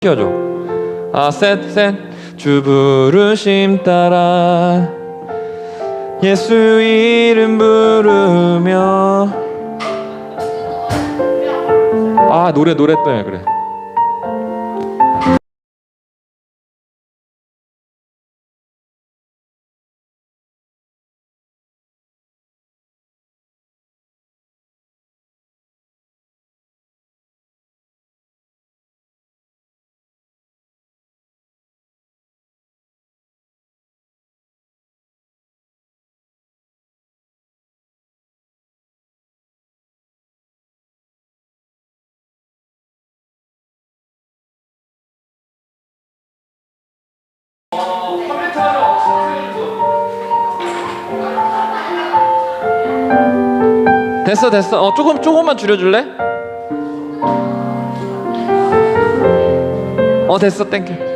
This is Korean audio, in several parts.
띄워줘. 셋. 주 부르심 따라 예수 이름 부르며. 노래 때문에 그래. 됐어. 조금만 줄여줄래? 됐어. 땡큐.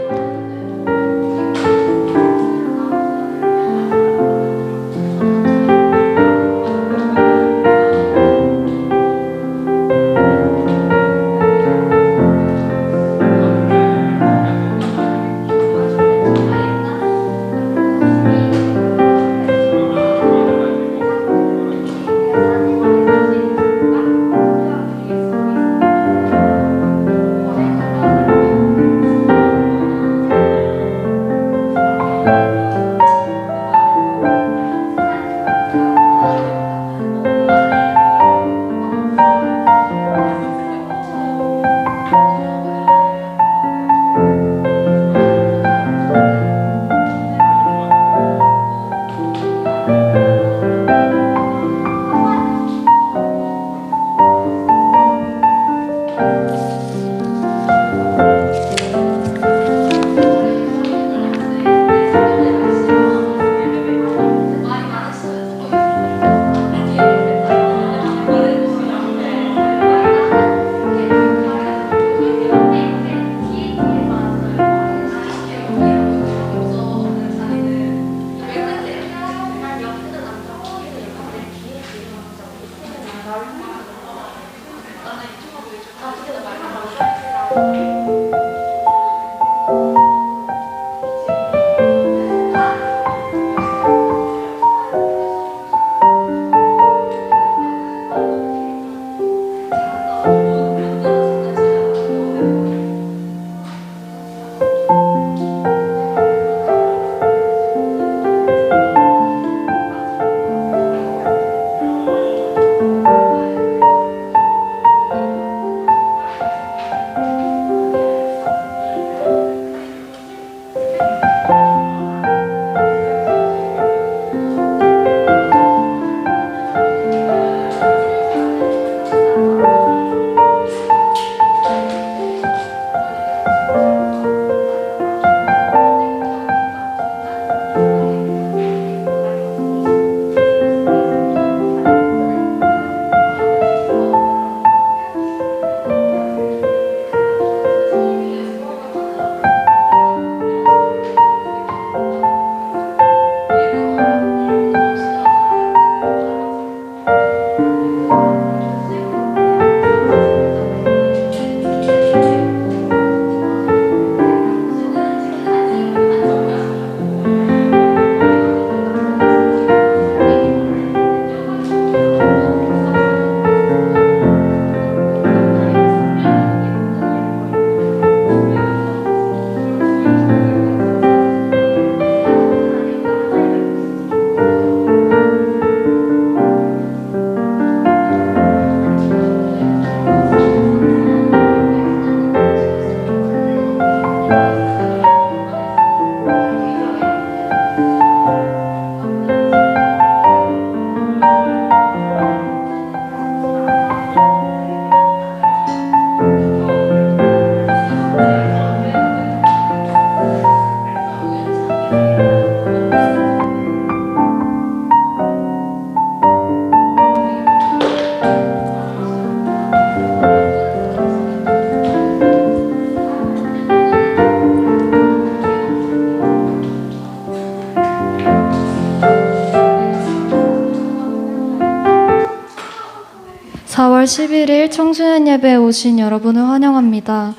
(4월 11일) 청소년 예배에 오신 여러분을 환영합니다.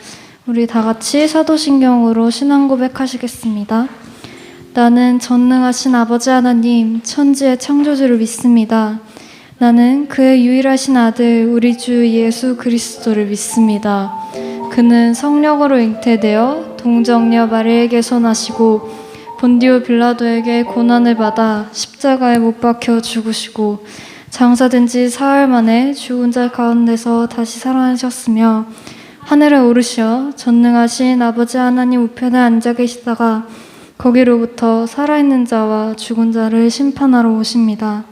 우리 다 같이 사도신경으로 신앙 고백하시겠습니다. 나는 전능하신 아버지 하나님, 천지의 창조주를 믿습니다. 나는 그의 유일하신 아들, 우리 주 예수 그리스도를 믿습니다. 그는 성령으로 잉태되어 동정녀 마리에게 손하시고 본디오 빌라도에게 고난을 받아 십자가에 못 박혀 죽으시고 장사된 지 사흘 만에 죽은 자 가운데서 다시 살아나셨으며 하늘에 오르시어 전능하신 아버지 하나님 우편에 앉아 계시다가 거기로부터 살아있는 자와 죽은 자를 심판하러 오십니다.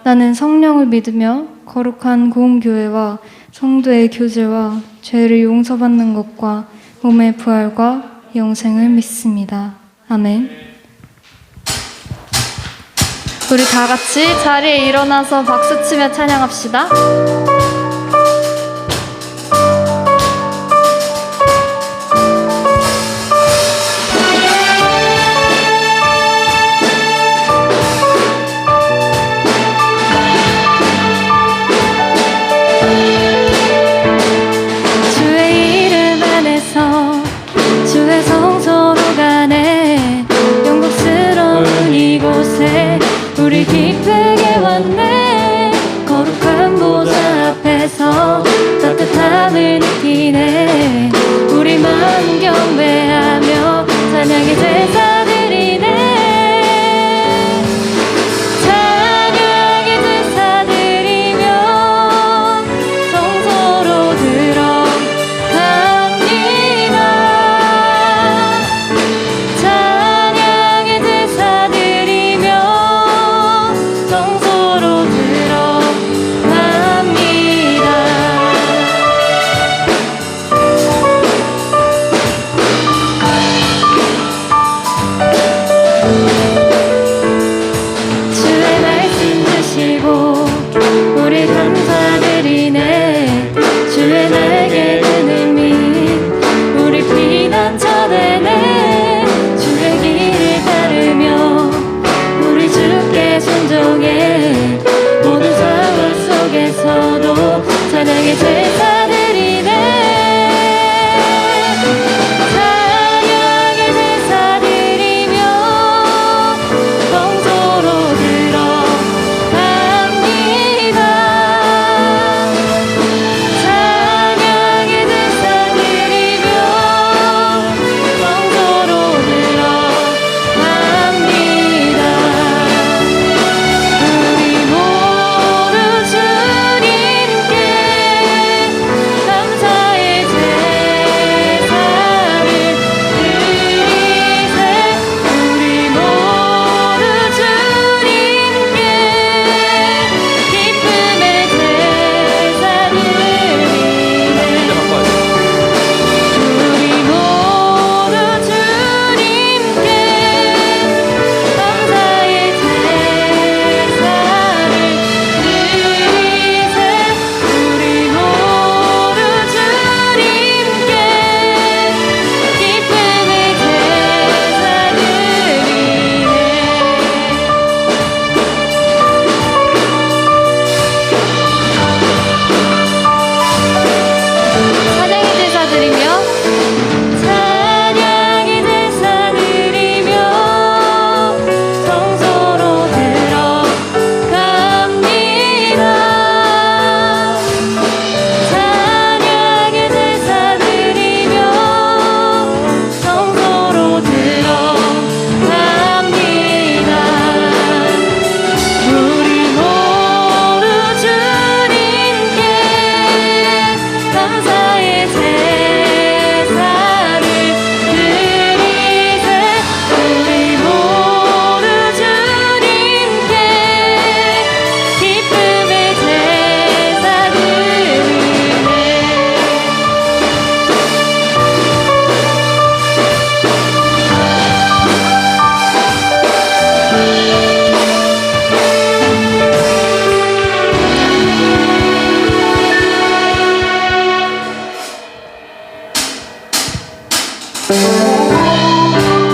나는 성령을 믿으며 거룩한 공교회와 성도의 교제와 죄를 용서받는 것과 몸의 부활과 영생을 믿습니다. 아멘. 우리 다 같이 자리에 일어나서 박수치며 찬양합시다. 우리 기쁘게 왔네. 거룩한 보좌 앞에서 따뜻함을 느끼네. 우리 마음 경배하며 찬양의 제사 드리네. 찬양의 제사 드리며 성소로 들어갑니다. 찬양의 제사 드리며 성소로 들어갑니다. 주의 말씀 드시고 우리 감사드리네. 주의 날개 드는 미 우리 피난 쳐내네. 주의 길을 따르며 우리 주께 순종해. 모든 상황 속에서도 찬양의 제사 드리네. 찬양의 제사 드리며 성소로 들어갑니다. 찬양의 제사 드리며 성소로 들어갑니다. 우리 모두 주님께 감사의 제사를 드리세. 우리 모두 주님께 기쁨의 제사 드리네. 우리 모두 주님께 감사의 제사를 드리세. 우리 모두 주님께 기쁨의 제사 드리네. 찬양의 제사 드리며 찬양의 제사 드리며 성소로 들어갑니다. 찬양의 제사 드리며 성소로 들어갑니다. 우리 모두 주님께 감사의 제사를 드리세. 우리 모두 주님께 기쁨의 제사 드리네.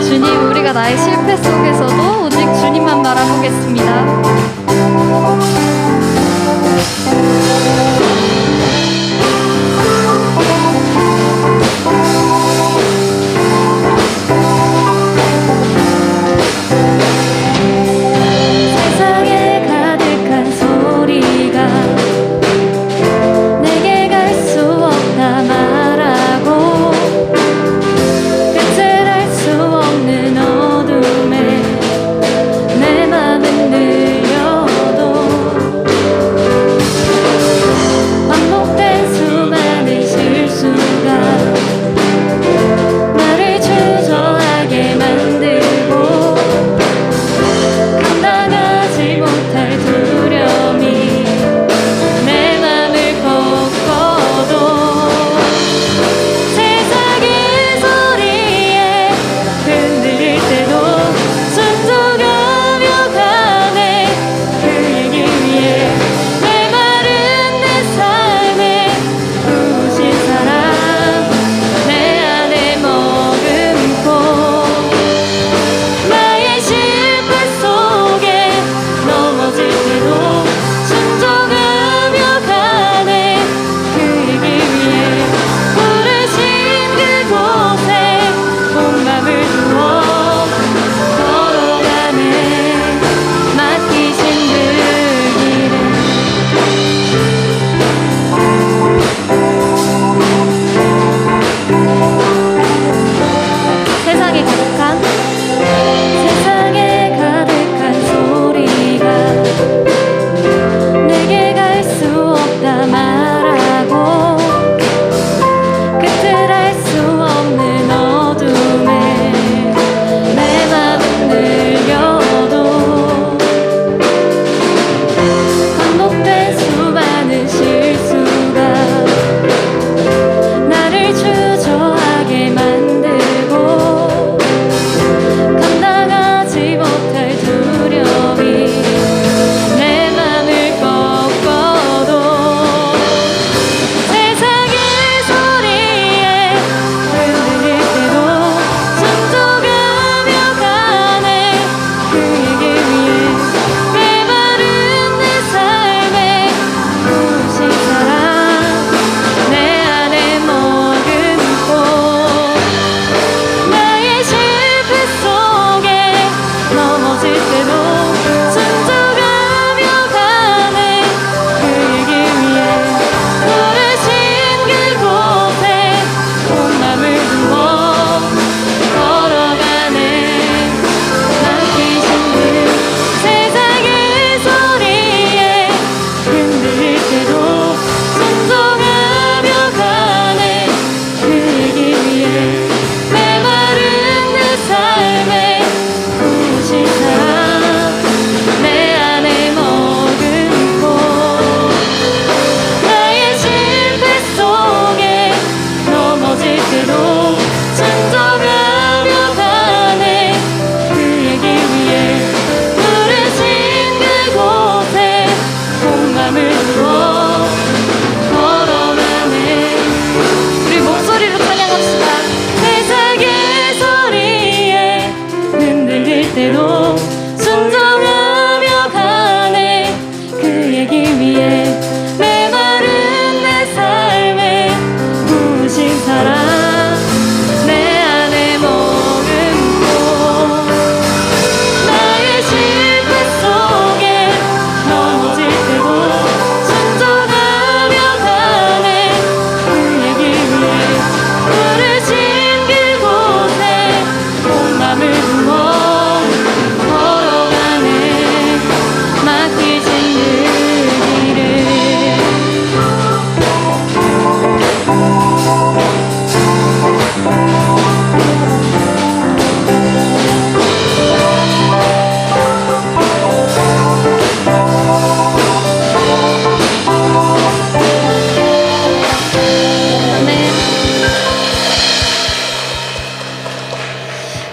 주님, 우리가 나의 실패 속에서도 오직 주님만 바라보겠습니다.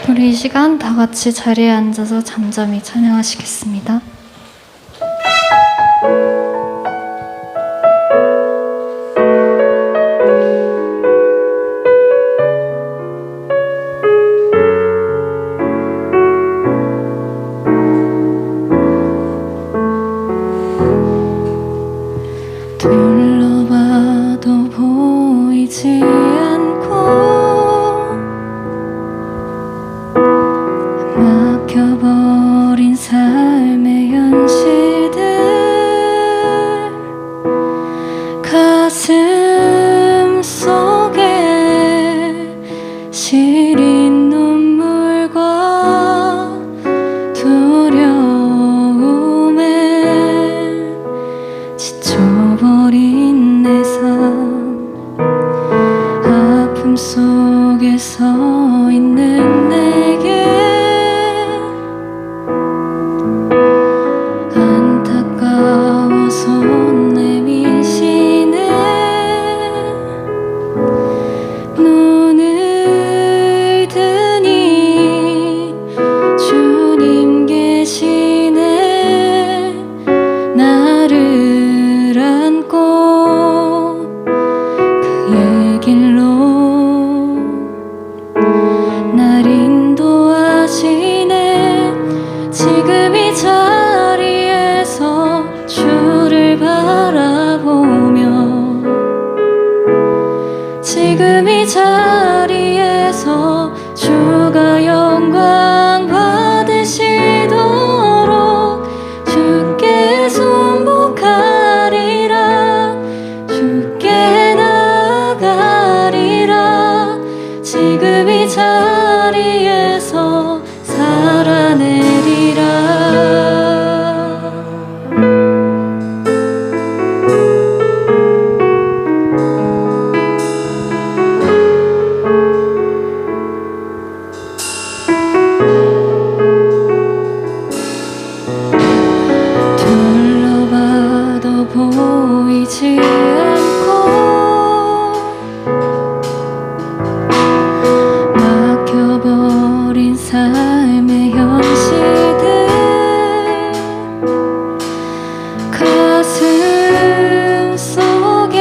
우리 이 시간 다 같이 자리에 앉아서 잠잠히 찬양하시겠습니다. 둘러봐도 보이지 않고 막혀버린 삶의 현실들 가슴 속에 시린 눈물과 두려움에 지쳐버린 내 삶 아픔 속에 서 있는 내게 안타까워 손 내미시네 눈을 드니 주님 계시네 나를 안고 그의 길로 날 인도하시네 지금 이 자리에서 주를 바라보며 지금 이 자리에서 주가 영광 받으시도록 주께 순복하리라 주께 나가리라 지금 이 자리에서 살아내리라 둘러봐도 보이지 않고 막혀버린 삶의 현실들 가슴 속에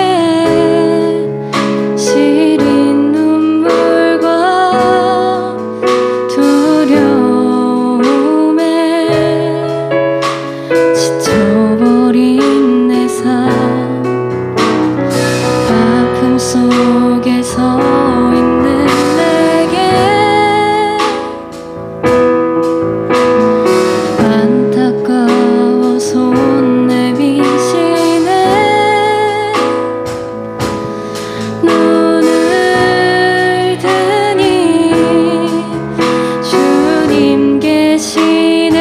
시린 눈물과 두려움에 지쳐버린 내 삶 아픔 속에 서 있는 내게 안타까워 손 내미시네 눈을 드니 주님 계시네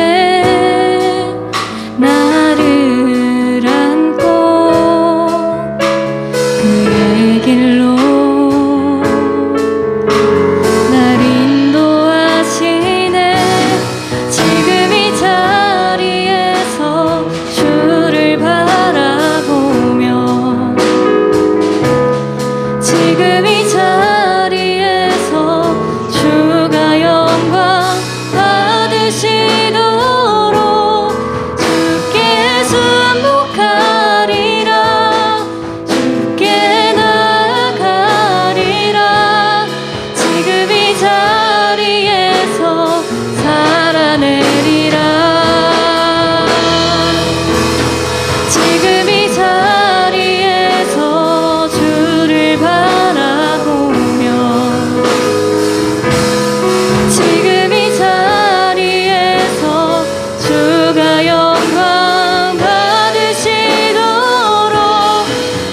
나를 안고 그의 길로 날 인도하시네 지금 이 자리에서 주를 바라보며 지금 이 자리에서 주가 영광 받으시도록 주께 순복하리라 주께 나가리라 지금 이 자리에서 살아내리라 지금 이 자리에서 주를 바라보며 지금 이 자리에서 주가 영광 받으시도록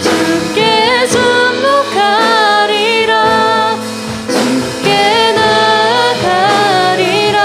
주께 순복하리라 주께 나가리라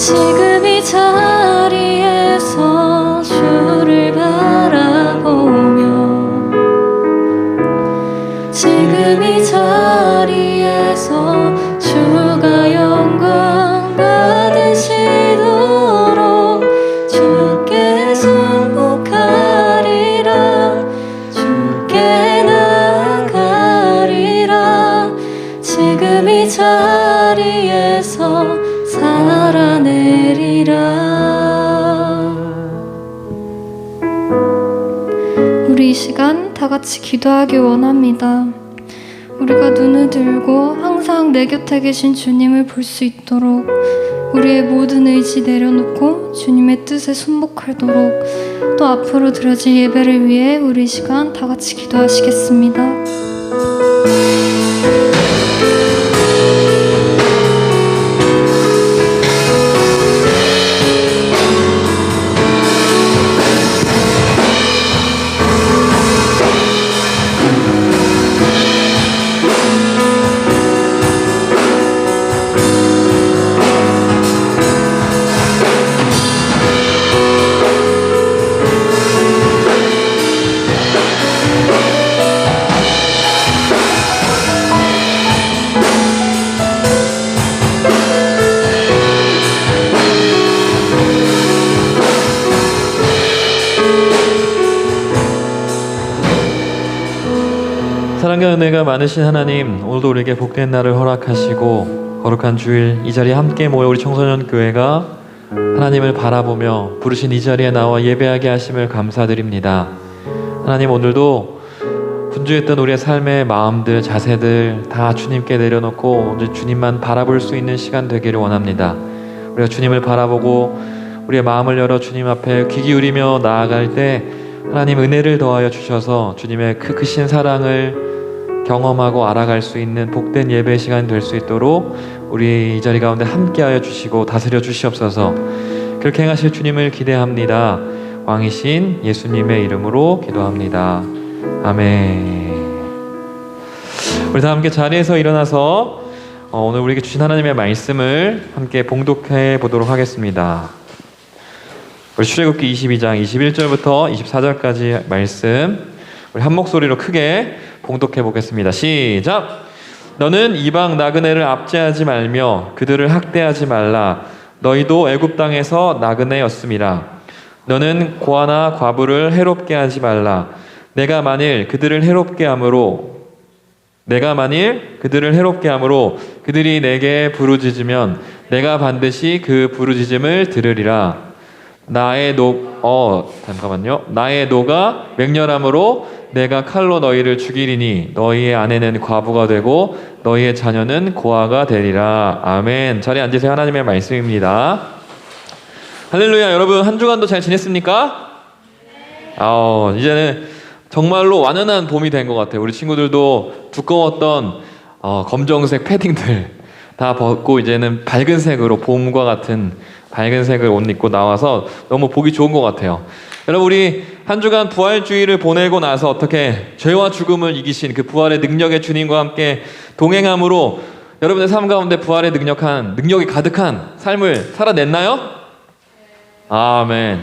지금 이 자리에서 주를 바라보며 지금 이 자리에서 주가 영광 받으시도록 주께 순복하리라 주께 나가리라 지금 이 자리에서 살아내리라. 우리 이 시간 다 같이 기도하기 원합니다. 우리가 눈을 들고 항상 내 곁에 계신 주님을 볼 수 있도록 우리의 모든 의지 내려놓고 주님의 뜻에 순복하도록 또 앞으로 드려질 예배를 위해 우리 이 시간 다 같이 기도하시겠습니다. 사랑과 은혜가 많으신 하나님, 오늘도 우리에게 복된 날을 허락하시고 거룩한 주일 이 자리에 함께 모여 우리 청소년 교회가 하나님을 바라보며 부르신 이 자리에 나와 예배하게 하심을 감사드립니다. 하나님, 오늘도 분주했던 우리의 삶의 마음들, 자세들 다 주님께 내려놓고 이제 주님만 바라볼 수 있는 시간 되기를 원합니다. 우리가 주님을 바라보고 우리의 마음을 열어 주님 앞에 귀 기울이며 나아갈 때 하나님 은혜를 더하여 주셔서 주님의 크신 사랑을 경험하고 알아갈 수 있는 복된 예배 시간이 될 수 있도록 우리 이 자리 가운데 함께하여 주시고 다스려 주시옵소서. 그렇게 행하실 주님을 기대합니다. 왕이신 예수님의 이름으로 기도합니다. 아멘. 우리 다 함께 자리에서 일어나서 오늘 우리에게 주신 하나님의 말씀을 함께 봉독해 보도록 하겠습니다. 우리 출애굽기 22장 21절부터 24절까지 말씀 우리 한 목소리로 크게 봉독해 보겠습니다. 시작! 너는 이방 나그네를 압제하지 말며 그들을 학대하지 말라. 너희도 애굽 땅에서 나그네였음이라. 너는 고아나 과부를 해롭게 하지 말라. 내가 만일 그들을 해롭게 함으로 그들이 내게 부르짖으면 내가 반드시 그 부르짖음을 들으리라. 나의 노가 맹렬함으로 내가 칼로 너희를 죽이리니 너희의 아내는 과부가 되고 너희의 자녀는 고아가 되리라. 아멘. 자리에 앉으세요. 하나님의 말씀입니다. 할렐루야. 여러분 한 주간도 잘 지냈습니까? 이제는 정말로 완연한 봄이 된 것 같아요. 우리 친구들도 두꺼웠던 검정색 패딩들 다 벗고 이제는 밝은 색으로 봄과 같은 밝은 색을 옷 입고 나와서 너무 보기 좋은 것 같아요. 여러분 우리 한 주간 부활주의를 보내고 나서 어떻게 죄와 죽음을 이기신 그 부활의 능력의 주님과 함께 동행함으로 여러분의 삶 가운데 부활의 능력이 가득한 삶을 살아냈나요? 아멘.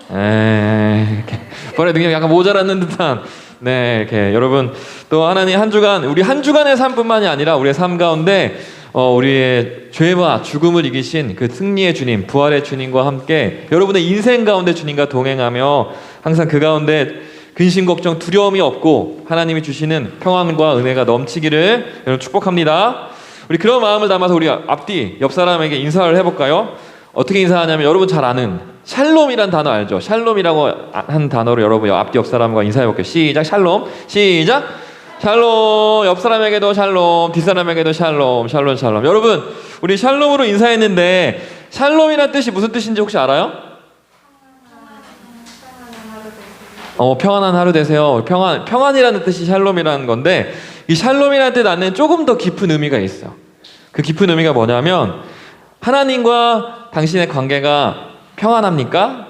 이렇게 부활의 능력이 약간 모자랐는 듯한 이렇게 여러분 또 하나님 우리 한 주간의 삶뿐만이 아니라 우리의 삶 가운데 우리의 죄와 죽음을 이기신 그 승리의 주님, 부활의 주님과 함께 여러분의 인생 가운데 주님과 동행하며 항상 그 가운데 근심, 걱정, 두려움이 없고 하나님이 주시는 평안과 은혜가 넘치기를 여러분 축복합니다. 우리 그런 마음을 담아서 우리 앞뒤 옆 사람에게 인사를 해볼까요? 어떻게 인사하냐면 여러분 잘 아는 샬롬이란 단어 알죠? 샬롬이라고 한 단어로 여러분 앞뒤 옆 사람과 인사해볼게요. 시작. 샬롬. 시작. 샬롬. 옆 사람에게도 샬롬, 뒷사람에게도 샬롬. 여러분 우리 샬롬으로 인사했는데 샬롬이란 뜻이 무슨 뜻인지 혹시 알아요? 평안한 하루 되세요. 평안이라는 뜻이 샬롬이라는 건데 이 샬롬이라는 뜻 안에 조금 더 깊은 의미가 있어요. 그 깊은 의미가 뭐냐면 하나님과 당신의 관계가 평안합니까?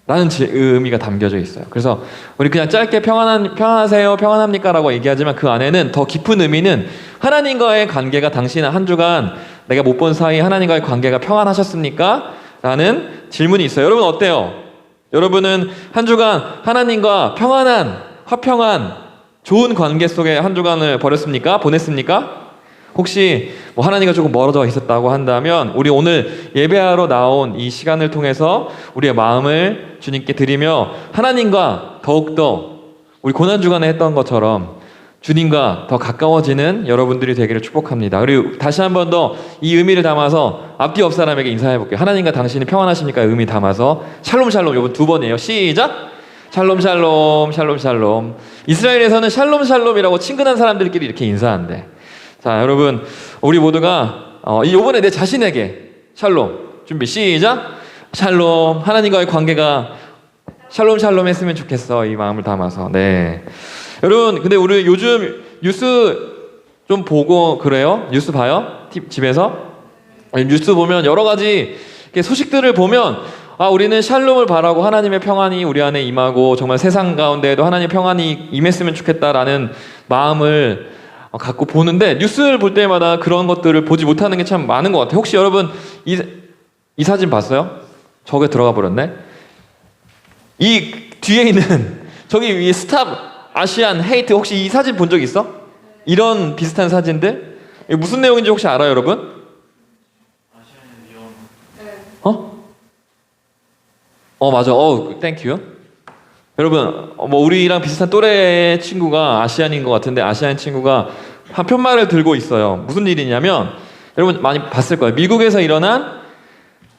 라는 의미가 담겨져 있어요. 그래서 우리 그냥 짧게 평안하세요, 평안합니까? 라고 얘기하지만 그 안에는 더 깊은 의미는 하나님과의 관계가 당신 한 주간 내가 못 본 사이 하나님과의 관계가 평안하셨습니까? 라는 질문이 있어요. 여러분 어때요? 여러분은 한 주간 하나님과 평안한, 화평한, 좋은 관계 속에 한 주간을 보냈습니까? 혹시 뭐 하나님과 조금 멀어져 있었다고 한다면 우리 오늘 예배하러 나온 이 시간을 통해서 우리의 마음을 주님께 드리며 하나님과 더욱더 우리 고난주간에 했던 것처럼 주님과 더 가까워지는 여러분들이 되기를 축복합니다. 그리고 다시 한 번 더 이 의미를 담아서 앞뒤 옆 사람에게 인사해 볼게요. 하나님과 당신이 평안하십니까? 의미 담아서 샬롬 샬롬. 이번 두 번이에요. 시작. 샬롬 샬롬 샬롬 샬롬. 이스라엘에서는 샬롬 샬롬이라고 친근한 사람들끼리 이렇게 인사한대. 자, 여러분 우리 모두가 이번에 내 자신에게 샬롬. 준비 시작. 샬롬. 하나님과의 관계가 샬롬 샬롬 했으면 좋겠어. 이 마음을 담아서. 네. 여러분 근데 우리 요즘 뉴스 좀 보고 그래요? 뉴스 봐요? 집에서? 뉴스 보면 여러 가지 소식들을 보면 우리는 샬롬을 바라고 하나님의 평안이 우리 안에 임하고 정말 세상 가운데에도 하나님의 평안이 임했으면 좋겠다라는 마음을 갖고 보는데 뉴스를 볼 때마다 그런 것들을 보지 못하는 게 참 많은 것 같아요. 혹시 여러분 이 사진 봤어요? 저게 들어가 버렸네. 이 뒤에 있는 저기 위에 스탑 아시안 헤이트 혹시 이 사진 본 적 있어? 이런 비슷한 사진들? 이게 무슨 내용인지 혹시 알아요, 여러분? 맞아. 땡큐. 여러분, 뭐 우리랑 비슷한 또래의 친구가 아시안인 것 같은데 아시안 친구가 한 편말을 들고 있어요. 무슨 일이냐면 여러분 많이 봤을 거예요. 미국에서 일어난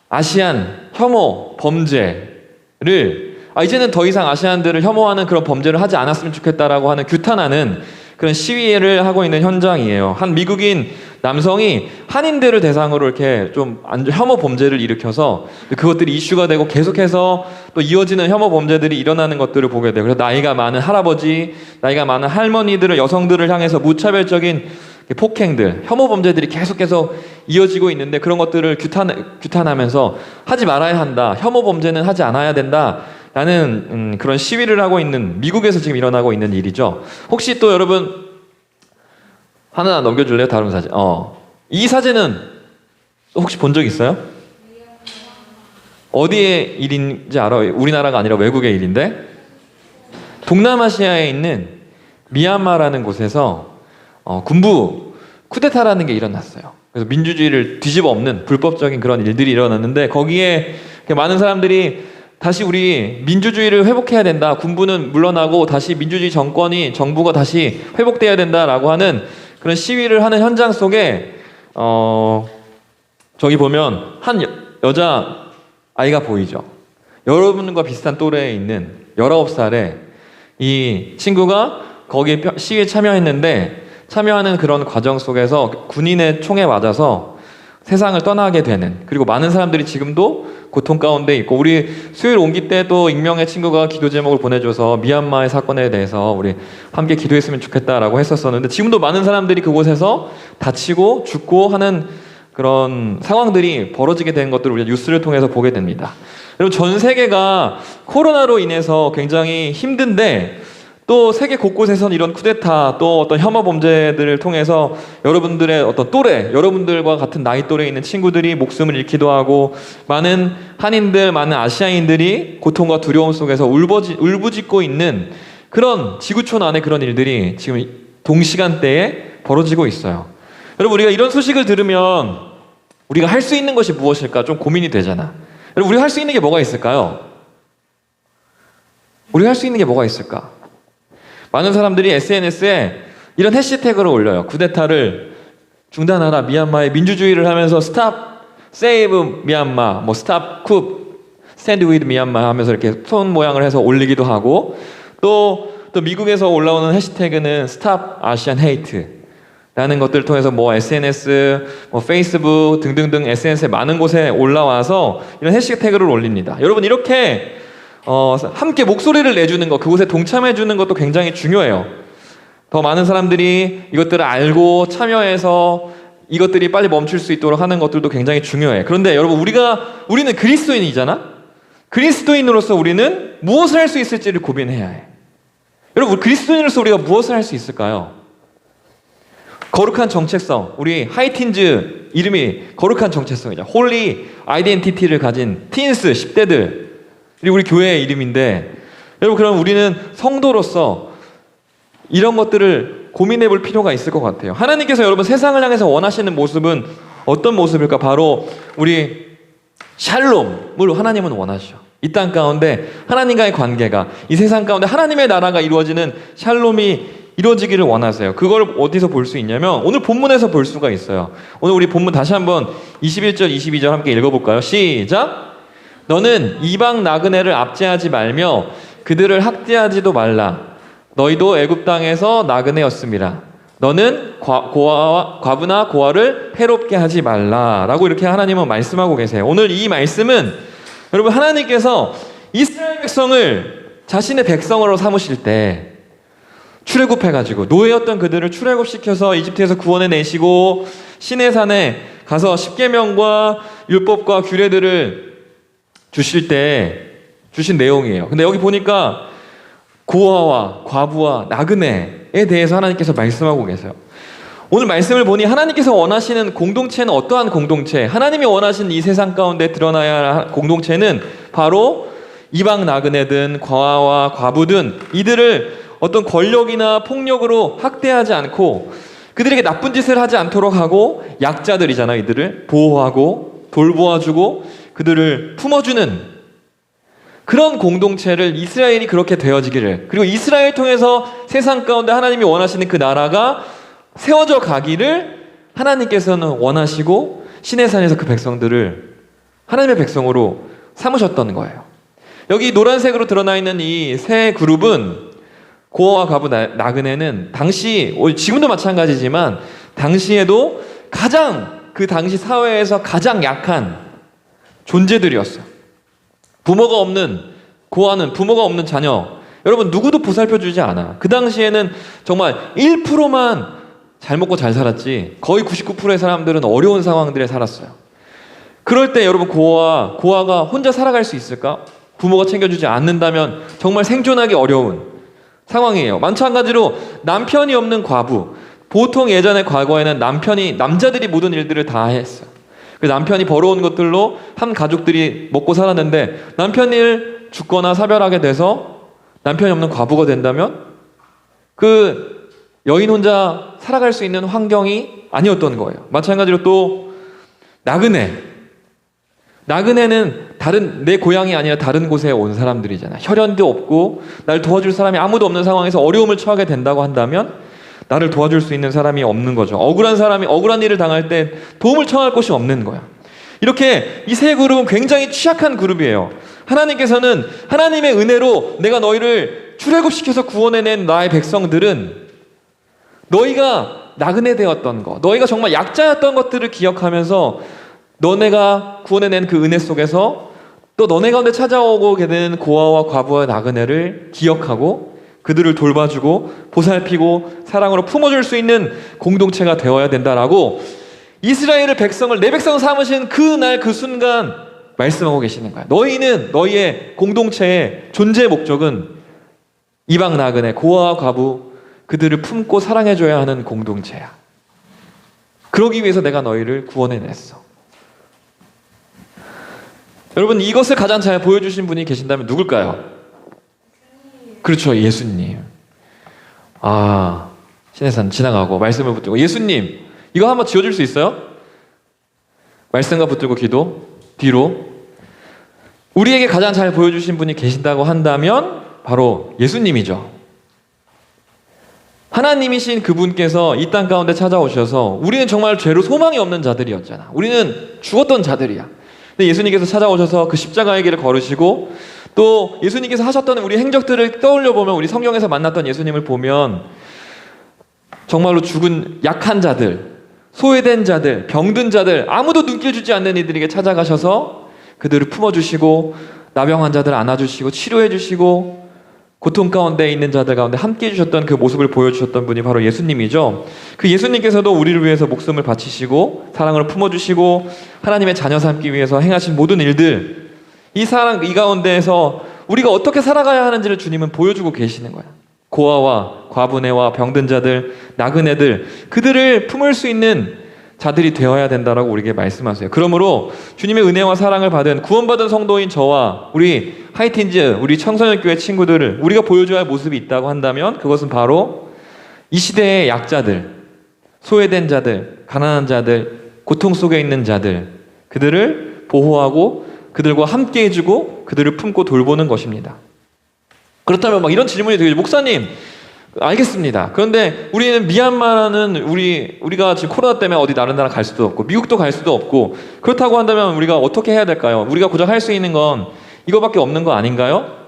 아시안 혐오 범죄를 이제는 더 이상 아시안들을 혐오하는 그런 범죄를 하지 않았으면 좋겠다라고 하는 규탄하는 그런 시위를 하고 있는 현장이에요. 한 미국인 남성이 한인들을 대상으로 이렇게 좀 혐오 범죄를 일으켜서 그것들이 이슈가 되고 계속해서 또 이어지는 혐오 범죄들이 일어나는 것들을 보게 돼요. 그래서 나이가 많은 할아버지, 나이가 많은 할머니들을 여성들을 향해서 무차별적인 폭행들, 혐오 범죄들이 계속해서 이어지고 있는데 그런 것들을 규탄하면서 하지 말아야 한다. 혐오 범죄는 하지 않아야 된다. 라는 그런 시위를 하고 있는 미국에서 지금 일어나고 있는 일이죠. 혹시 또 여러분 하나 넘겨줄래요? 다른 사진. 이 사진은 혹시 본 적 있어요? 어디의 일인지 알아요? 우리나라가 아니라 외국의 일인데 동남아시아에 있는 미얀마라는 곳에서 군부 쿠데타라는 게 일어났어요. 그래서 민주주의를 뒤집어 엎는 불법적인 그런 일들이 일어났는데 거기에 많은 사람들이 다시 우리 민주주의를 회복해야 된다. 군부는 물러나고 다시 민주주의 정부가 다시 회복돼야 된다라고 하는 그런 시위를 하는 현장 속에 저기 보면 한 여자 아이가 보이죠. 여러분과 비슷한 또래에 있는 19살의 이 친구가 거기에 시위에 참여했는데 참여하는 그런 과정 속에서 군인의 총에 맞아서 세상을 떠나게 되는, 그리고 많은 사람들이 지금도 고통 가운데 있고, 우리 수요일 옹기 때도 익명의 친구가 기도 제목을 보내줘서 미얀마의 사건에 대해서 우리 함께 기도했으면 좋겠다라고 했었었는데 지금도 많은 사람들이 그곳에서 다치고 죽고 하는 그런 상황들이 벌어지게 된 것들을 우리가 뉴스를 통해서 보게 됩니다. 여러분, 전 세계가 코로나로 인해서 굉장히 힘든데 또 세계 곳곳에서는 이런 쿠데타 또 어떤 혐오 범죄들을 통해서 여러분들의 어떤 또래, 여러분들과 같은 나이 또래에 있는 친구들이 목숨을 잃기도 하고 많은 한인들, 많은 아시아인들이 고통과 두려움 속에서 울부짖고 있는 그런 지구촌 안에 그런 일들이 지금 동시간대에 벌어지고 있어요. 여러분, 우리가 이런 소식을 들으면 우리가 할 수 있는 것이 무엇일까 좀 고민이 되잖아. 여러분, 우리가 할 수 있는 게 뭐가 있을까요? 우리가 할 수 있는 게 뭐가 있을까? 많은 사람들이 SNS에 이런 해시태그를 올려요. 쿠데타를 중단하라, 미얀마의 민주주의를 하면서 스탑, 세이브 미얀마, 뭐 스탑 쿱, 스탠드 위드 미얀마 하면서 이렇게 손 모양을 해서 올리기도 하고, 또 미국에서 올라오는 해시태그는 스탑 아시안 헤이트 라는 것들을 통해서 뭐 SNS, 뭐 페이스북 등등등 SNS에 많은 곳에 올라와서 이런 해시태그를 올립니다. 여러분, 이렇게 함께 목소리를 내주는 것, 그곳에 동참해주는 것도 굉장히 중요해요. 더 많은 사람들이 이것들을 알고 참여해서 이것들이 빨리 멈출 수 있도록 하는 것들도 굉장히 중요해. 그런데 여러분, 우리는 그리스도인이잖아? 그리스도인으로서 우리는 무엇을 할 수 있을지를 고민해야 해. 여러분, 그리스도인으로서 우리가 무엇을 할 수 있을까요? 거룩한 정체성, 우리 하이틴즈 이름이 거룩한 정체성이죠. 홀리 아이덴티티를 가진 티인스 10대들, 우리 교회의 이름인데, 여러분 그럼 우리는 성도로서 이런 것들을 고민해 볼 필요가 있을 것 같아요. 하나님께서 여러분 세상을 향해서 원하시는 모습은 어떤 모습일까? 바로 우리 샬롬을 하나님은 원하시죠. 이 땅 가운데 하나님과의 관계가, 이 세상 가운데 하나님의 나라가 이루어지는 샬롬이 이루어지기를 원하세요. 그걸 어디서 볼 수 있냐면 오늘 본문에서 볼 수가 있어요. 오늘 우리 본문 다시 한번 21절 22절 함께 읽어볼까요? 시작! 너는 이방 나그네를 압제하지 말며 그들을 학대하지도 말라. 너희도 애굽 땅에서 나그네였음이라. 너는 과부나 고아를 해롭게 하지 말라. 라고 이렇게 하나님은 말씀하고 계세요. 오늘 이 말씀은 여러분 하나님께서 이스라엘 백성을 자신의 백성으로 삼으실 때 출애굽해가지고 노예였던 그들을 출애굽시켜서 이집트에서 구원해내시고 시내산에 가서 십계명과 율법과 규례들을 주실 때 주신 내용이에요. 근데 여기 보니까 고아와 과부와 나그네에 대해서 하나님께서 말씀하고 계세요. 오늘 말씀을 보니 하나님께서 원하시는 공동체는 어떠한 공동체, 하나님이 원하시는 이 세상 가운데 드러나야 할 공동체는 바로 이방 나그네든 과와 과부든 이들을 어떤 권력이나 폭력으로 학대하지 않고 그들에게 나쁜 짓을 하지 않도록 하고, 약자들이잖아요. 이들을 보호하고 돌보아주고 그들을 품어주는 그런 공동체를 이스라엘이 그렇게 되어지기를, 그리고 이스라엘 통해서 세상 가운데 하나님이 원하시는 그 나라가 세워져 가기를 하나님께서는 원하시고 시내산에서 그 백성들을 하나님의 백성으로 삼으셨던 거예요. 여기 노란색으로 드러나 있는 이 세 그룹은 고아와 과부 나그네는 당시, 지금도 마찬가지지만 당시에도 가장 그 당시 사회에서 가장 약한 존재들이었어요. 부모가 없는 고아는, 부모가 없는 자녀, 여러분 누구도 보살펴주지 않아. 그 당시에는 정말 1%만 잘 먹고 잘 살았지 거의 99%의 사람들은 어려운 상황들에 살았어요. 그럴 때 여러분 고아가 혼자 살아갈 수 있을까? 부모가 챙겨주지 않는다면 정말 생존하기 어려운 상황이에요. 마찬가지로 남편이 없는 과부, 보통 예전의 과거에는 남자들이 모든 일들을 다 했어요. 그 남편이 벌어온 것들로 한 가족들이 먹고 살았는데 남편이 죽거나 사별하게 돼서 남편이 없는 과부가 된다면 그 여인 혼자 살아갈 수 있는 환경이 아니었던 거예요. 마찬가지로 또 나그네는 내 고향이 아니라 다른 곳에 온 사람들이잖아. 혈연도 없고 날 도와줄 사람이 아무도 없는 상황에서 어려움을 처하게 된다고 한다면 나를 도와줄 수 있는 사람이 없는 거죠. 억울한 사람이 억울한 일을 당할 때 도움을 청할 곳이 없는 거야. 이렇게 이 세 그룹은 굉장히 취약한 그룹이에요. 하나님께서는 하나님의 은혜로 내가 너희를 출애굽시켜서 구원해낸 나의 백성들은 너희가 나그네 되었던 것, 너희가 정말 약자였던 것들을 기억하면서 너네가 구원해낸 그 은혜 속에서 또 너네 가운데 찾아오게 되는 고아와 과부와 나그네를 기억하고 그들을 돌봐주고 보살피고 사랑으로 품어줄 수 있는 공동체가 되어야 된다라고 이스라엘의 백성을 내 백성 삼으신 그날 그 순간 말씀하고 계시는 거야. 너희는 너희의 공동체의 존재 목적은 이방 나그네, 고아와 과부 그들을 품고 사랑해줘야 하는 공동체야. 그러기 위해서 내가 너희를 구원해냈어. 여러분 이것을 가장 잘 보여주신 분이 계신다면 누굴까요? 그렇죠, 예수님. 시내산 지나가고 말씀을 붙들고 예수님 이거 한번 지어줄 수 있어요? 말씀과 붙들고 기도 뒤로. 우리에게 가장 잘 보여주신 분이 계신다고 한다면 바로 예수님이죠. 하나님이신 그분께서 이 땅 가운데 찾아오셔서 우리는 정말 죄로 소망이 없는 자들이었잖아. 우리는 죽었던 자들이야. 근데 예수님께서 찾아오셔서 그 십자가의 길을 걸으시고 또 예수님께서 하셨던 우리 행적들을 떠올려 보면, 우리 성경에서 만났던 예수님을 보면 정말로 죽은 약한 자들, 소외된 자들, 병든 자들, 아무도 눈길 주지 않는 이들에게 찾아가셔서 그들을 품어주시고 나병 환자들 안아주시고 치료해주시고 고통 가운데 있는 자들 가운데 함께 해주셨던 그 모습을 보여주셨던 분이 바로 예수님이죠. 그 예수님께서도 우리를 위해서 목숨을 바치시고 사랑을 품어주시고 하나님의 자녀 삼기 위해서 행하신 모든 일들, 이 가운데에서 우리가 어떻게 살아가야 하는지를 주님은 보여주고 계시는 거야. 고아와 과부네와 병든 자들, 나그네들, 그들을 품을 수 있는 자들이 되어야 된다라고 우리에게 말씀하세요. 그러므로 주님의 은혜와 사랑을 받은 구원받은 성도인 저와 우리 하이틴즈, 우리 청소년 교회 친구들을 우리가 보여줘야 할 모습이 있다고 한다면 그것은 바로 이 시대의 약자들, 소외된 자들, 가난한 자들, 고통 속에 있는 자들, 그들을 보호하고 그들과 함께 해주고 그들을 품고 돌보는 것입니다. 그렇다면 막 이런 질문이 되겠죠. 목사님, 알겠습니다. 그런데 우리는 미얀마라는 우리가 지금 코로나 때문에 어디 다른 나라 갈 수도 없고 미국도 갈 수도 없고 그렇다고 한다면 우리가 어떻게 해야 될까요? 우리가 고작 할 수 있는 건 이거밖에 없는 거 아닌가요?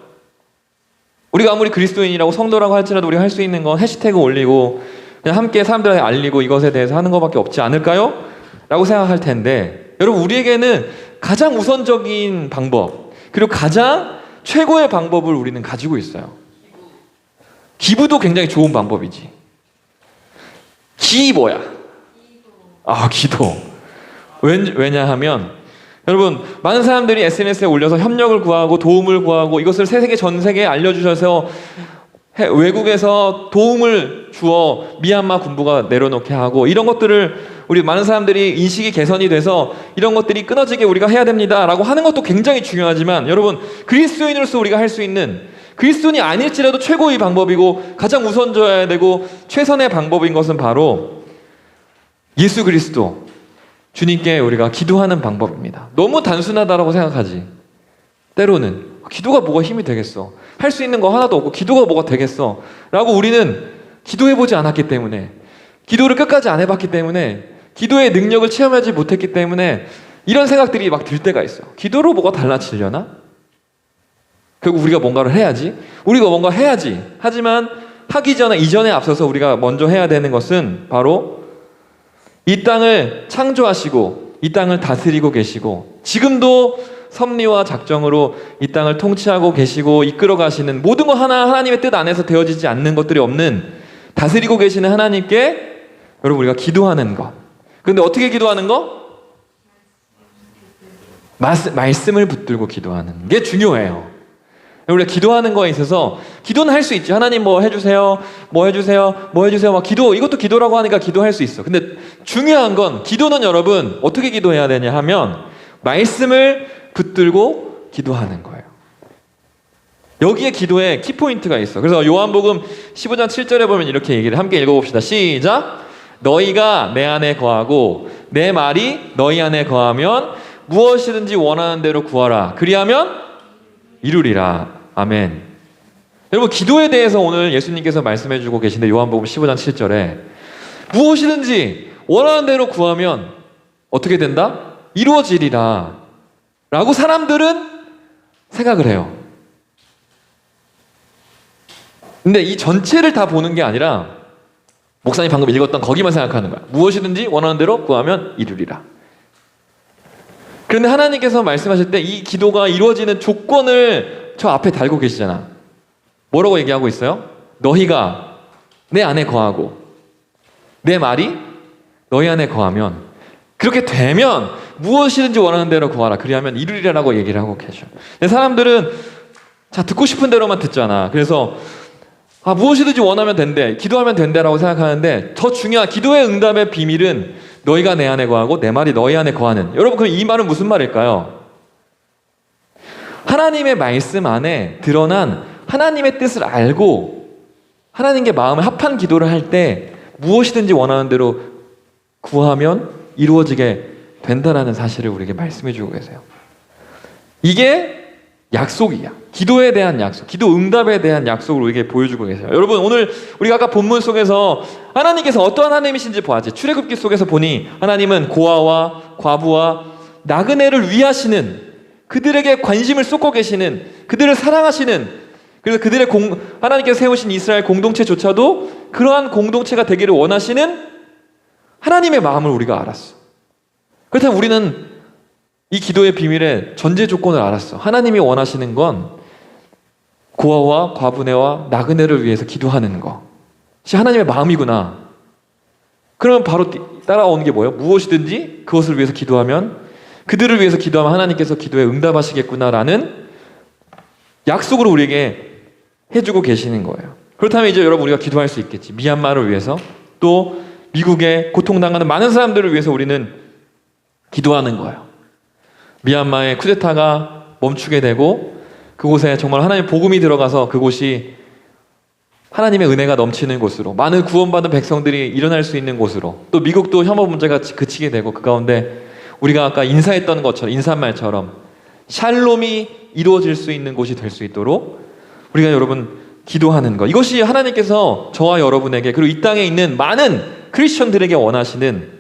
우리가 아무리 그리스도인이라고 성도라고 할지라도 우리가 할 수 있는 건 해시태그 올리고 그냥 함께 사람들한테 알리고 이것에 대해서 하는 것밖에 없지 않을까요? 라고 생각할 텐데 여러분, 우리에게는 가장 우선적인 방법 그리고 가장 최고의 방법을 우리는 가지고 있어요. 기부도 굉장히 좋은 방법이지. 뭐야? 기도. 왜냐하면 여러분, 많은 사람들이 SNS에 올려서 협력을 구하고 도움을 구하고 이것을 전 세계에 알려주셔서 외국에서 도움을 주어 미얀마 군부가 내려놓게 하고 이런 것들을 우리 많은 사람들이 인식이 개선이 돼서 이런 것들이 끊어지게 우리가 해야 됩니다라고 하는 것도 굉장히 중요하지만 여러분, 그리스도인으로서 우리가 할 수 있는, 그리스도인이 아닐지라도 최고의 방법이고 가장 우선져야 되고 최선의 방법인 것은 바로 예수 그리스도 주님께 우리가 기도하는 방법입니다. 너무 단순하다라고 생각하지. 때로는 기도가 뭐가 힘이 되겠어, 할 수 있는 거 하나도 없고 기도가 뭐가 되겠어 라고 우리는 기도해보지 않았기 때문에, 기도를 끝까지 안 해봤기 때문에, 기도의 능력을 체험하지 못했기 때문에 이런 생각들이 막 들 때가 있어. 기도로 뭐가 달라지려나? 결국 우리가 뭔가를 해야지, 우리가 뭔가 해야지. 하지만 하기 전에, 이전에 앞서서 우리가 먼저 해야 되는 것은 바로 이 땅을 창조하시고 이 땅을 다스리고 계시고 지금도 섭리와 작정으로 이 땅을 통치하고 계시고 이끌어 가시는 모든 것 하나 하나님의 뜻 안에서 되어지지 않는 것들이 없는 다스리고 계시는 하나님께 여러분 우리가 기도하는 것. 그런데 어떻게 기도하는 거? 말씀을 붙들고 기도하는 게 중요해요. 우리가 기도하는 거에 있어서 기도는 할 수 있지. 하나님 뭐 해주세요, 뭐 해주세요, 뭐 해주세요. 막 기도, 이것도 기도라고 하니까 기도할 수 있어. 근데 중요한 건, 기도는 여러분 어떻게 기도해야 되냐 하면 말씀을 붙들고 기도하는 거예요. 여기에 기도에 키포인트가 있어. 그래서 요한복음 15장 7절에 보면 이렇게 얘기를 함께 읽어봅시다. 시작. 너희가 내 안에 거하고 내 말이 너희 안에 거하면 무엇이든지 원하는 대로 구하라. 그리하면 이루리라. 아멘. 여러분, 기도에 대해서 오늘 예수님께서 말씀해주고 계신데 요한복음 15장 7절에 무엇이든지 원하는 대로 구하면 어떻게 된다? 이루어지리라 라고 사람들은 생각을 해요. 근데 이 전체를 다 보는 게 아니라 목사님 방금 읽었던 거기만 생각하는 거야. 무엇이든지 원하는 대로 구하면 이루리라. 그런데 하나님께서 말씀하실 때 이 기도가 이루어지는 조건을 저 앞에 달고 계시잖아. 뭐라고 얘기하고 있어요? 너희가 내 안에 거하고 내 말이 너희 안에 거하면, 그렇게 되면 무엇이든지 원하는 대로 구하라. 그리하면 이루리라라고 얘기를 하고 계셔. 근데 사람들은 듣고 싶은 대로만 듣잖아. 그래서 무엇이든지 원하면 된대, 기도하면 된대라고 생각하는데 더 중요한 기도의 응답의 비밀은 너희가 내 안에 거하고 내 말이 너희 안에 거하는. 여러분, 그럼 이 말은 무슨 말일까요? 하나님의 말씀 안에 드러난 하나님의 뜻을 알고 하나님께 마음을 합한 기도를 할 때 무엇이든지 원하는 대로 구하면 이루어지게 된다라는 사실을 우리에게 말씀해 주고 계세요. 이게 약속이야. 기도에 대한 약속, 기도 응답에 대한 약속을 우리에게 보여주고 계세요. 여러분, 오늘 우리가 아까 본문 속에서 하나님께서 어떠한 하나님이신지 보았지. 출애굽기 속에서 보니 하나님은 고아와 과부와 나그네를 위하시는, 그들에게 관심을 쏟고 계시는, 그들을 사랑하시는, 그래서 그들의 하나님께서 세우신 이스라엘 공동체조차도 그러한 공동체가 되기를 원하시는 하나님의 마음을 우리가 알았어. 그렇다면 우리는 이 기도의 비밀의 전제 조건을 알았어. 하나님이 원하시는 건 고아와 과부네와 나그네를 위해서 기도하는 것이 하나님의 마음이구나. 그러면 바로 따라오는 게 뭐예요? 무엇이든지 그것을 위해서 기도하면, 그들을 위해서 기도하면 하나님께서 기도에 응답하시겠구나라는 약속으로 우리에게 해주고 계시는 거예요. 그렇다면 이제 여러분, 우리가 기도할 수 있겠지. 미얀마를 위해서, 또 미국에 고통당하는 많은 사람들을 위해서 우리는 기도하는 거예요. 미얀마의 쿠데타가 멈추게 되고 그곳에 정말 하나님의 복음이 들어가서 그곳이 하나님의 은혜가 넘치는 곳으로, 많은 구원받은 백성들이 일어날 수 있는 곳으로, 또 미국도 혐오 문제가 그치게 되고 그 가운데 우리가 아까 인사했던 것처럼, 인사말처럼 샬롬이 이루어질 수 있는 곳이 될 수 있도록 우리가 여러분 기도하는 것, 이것이 하나님께서 저와 여러분에게, 그리고 이 땅에 있는 많은 크리스천들에게 원하시는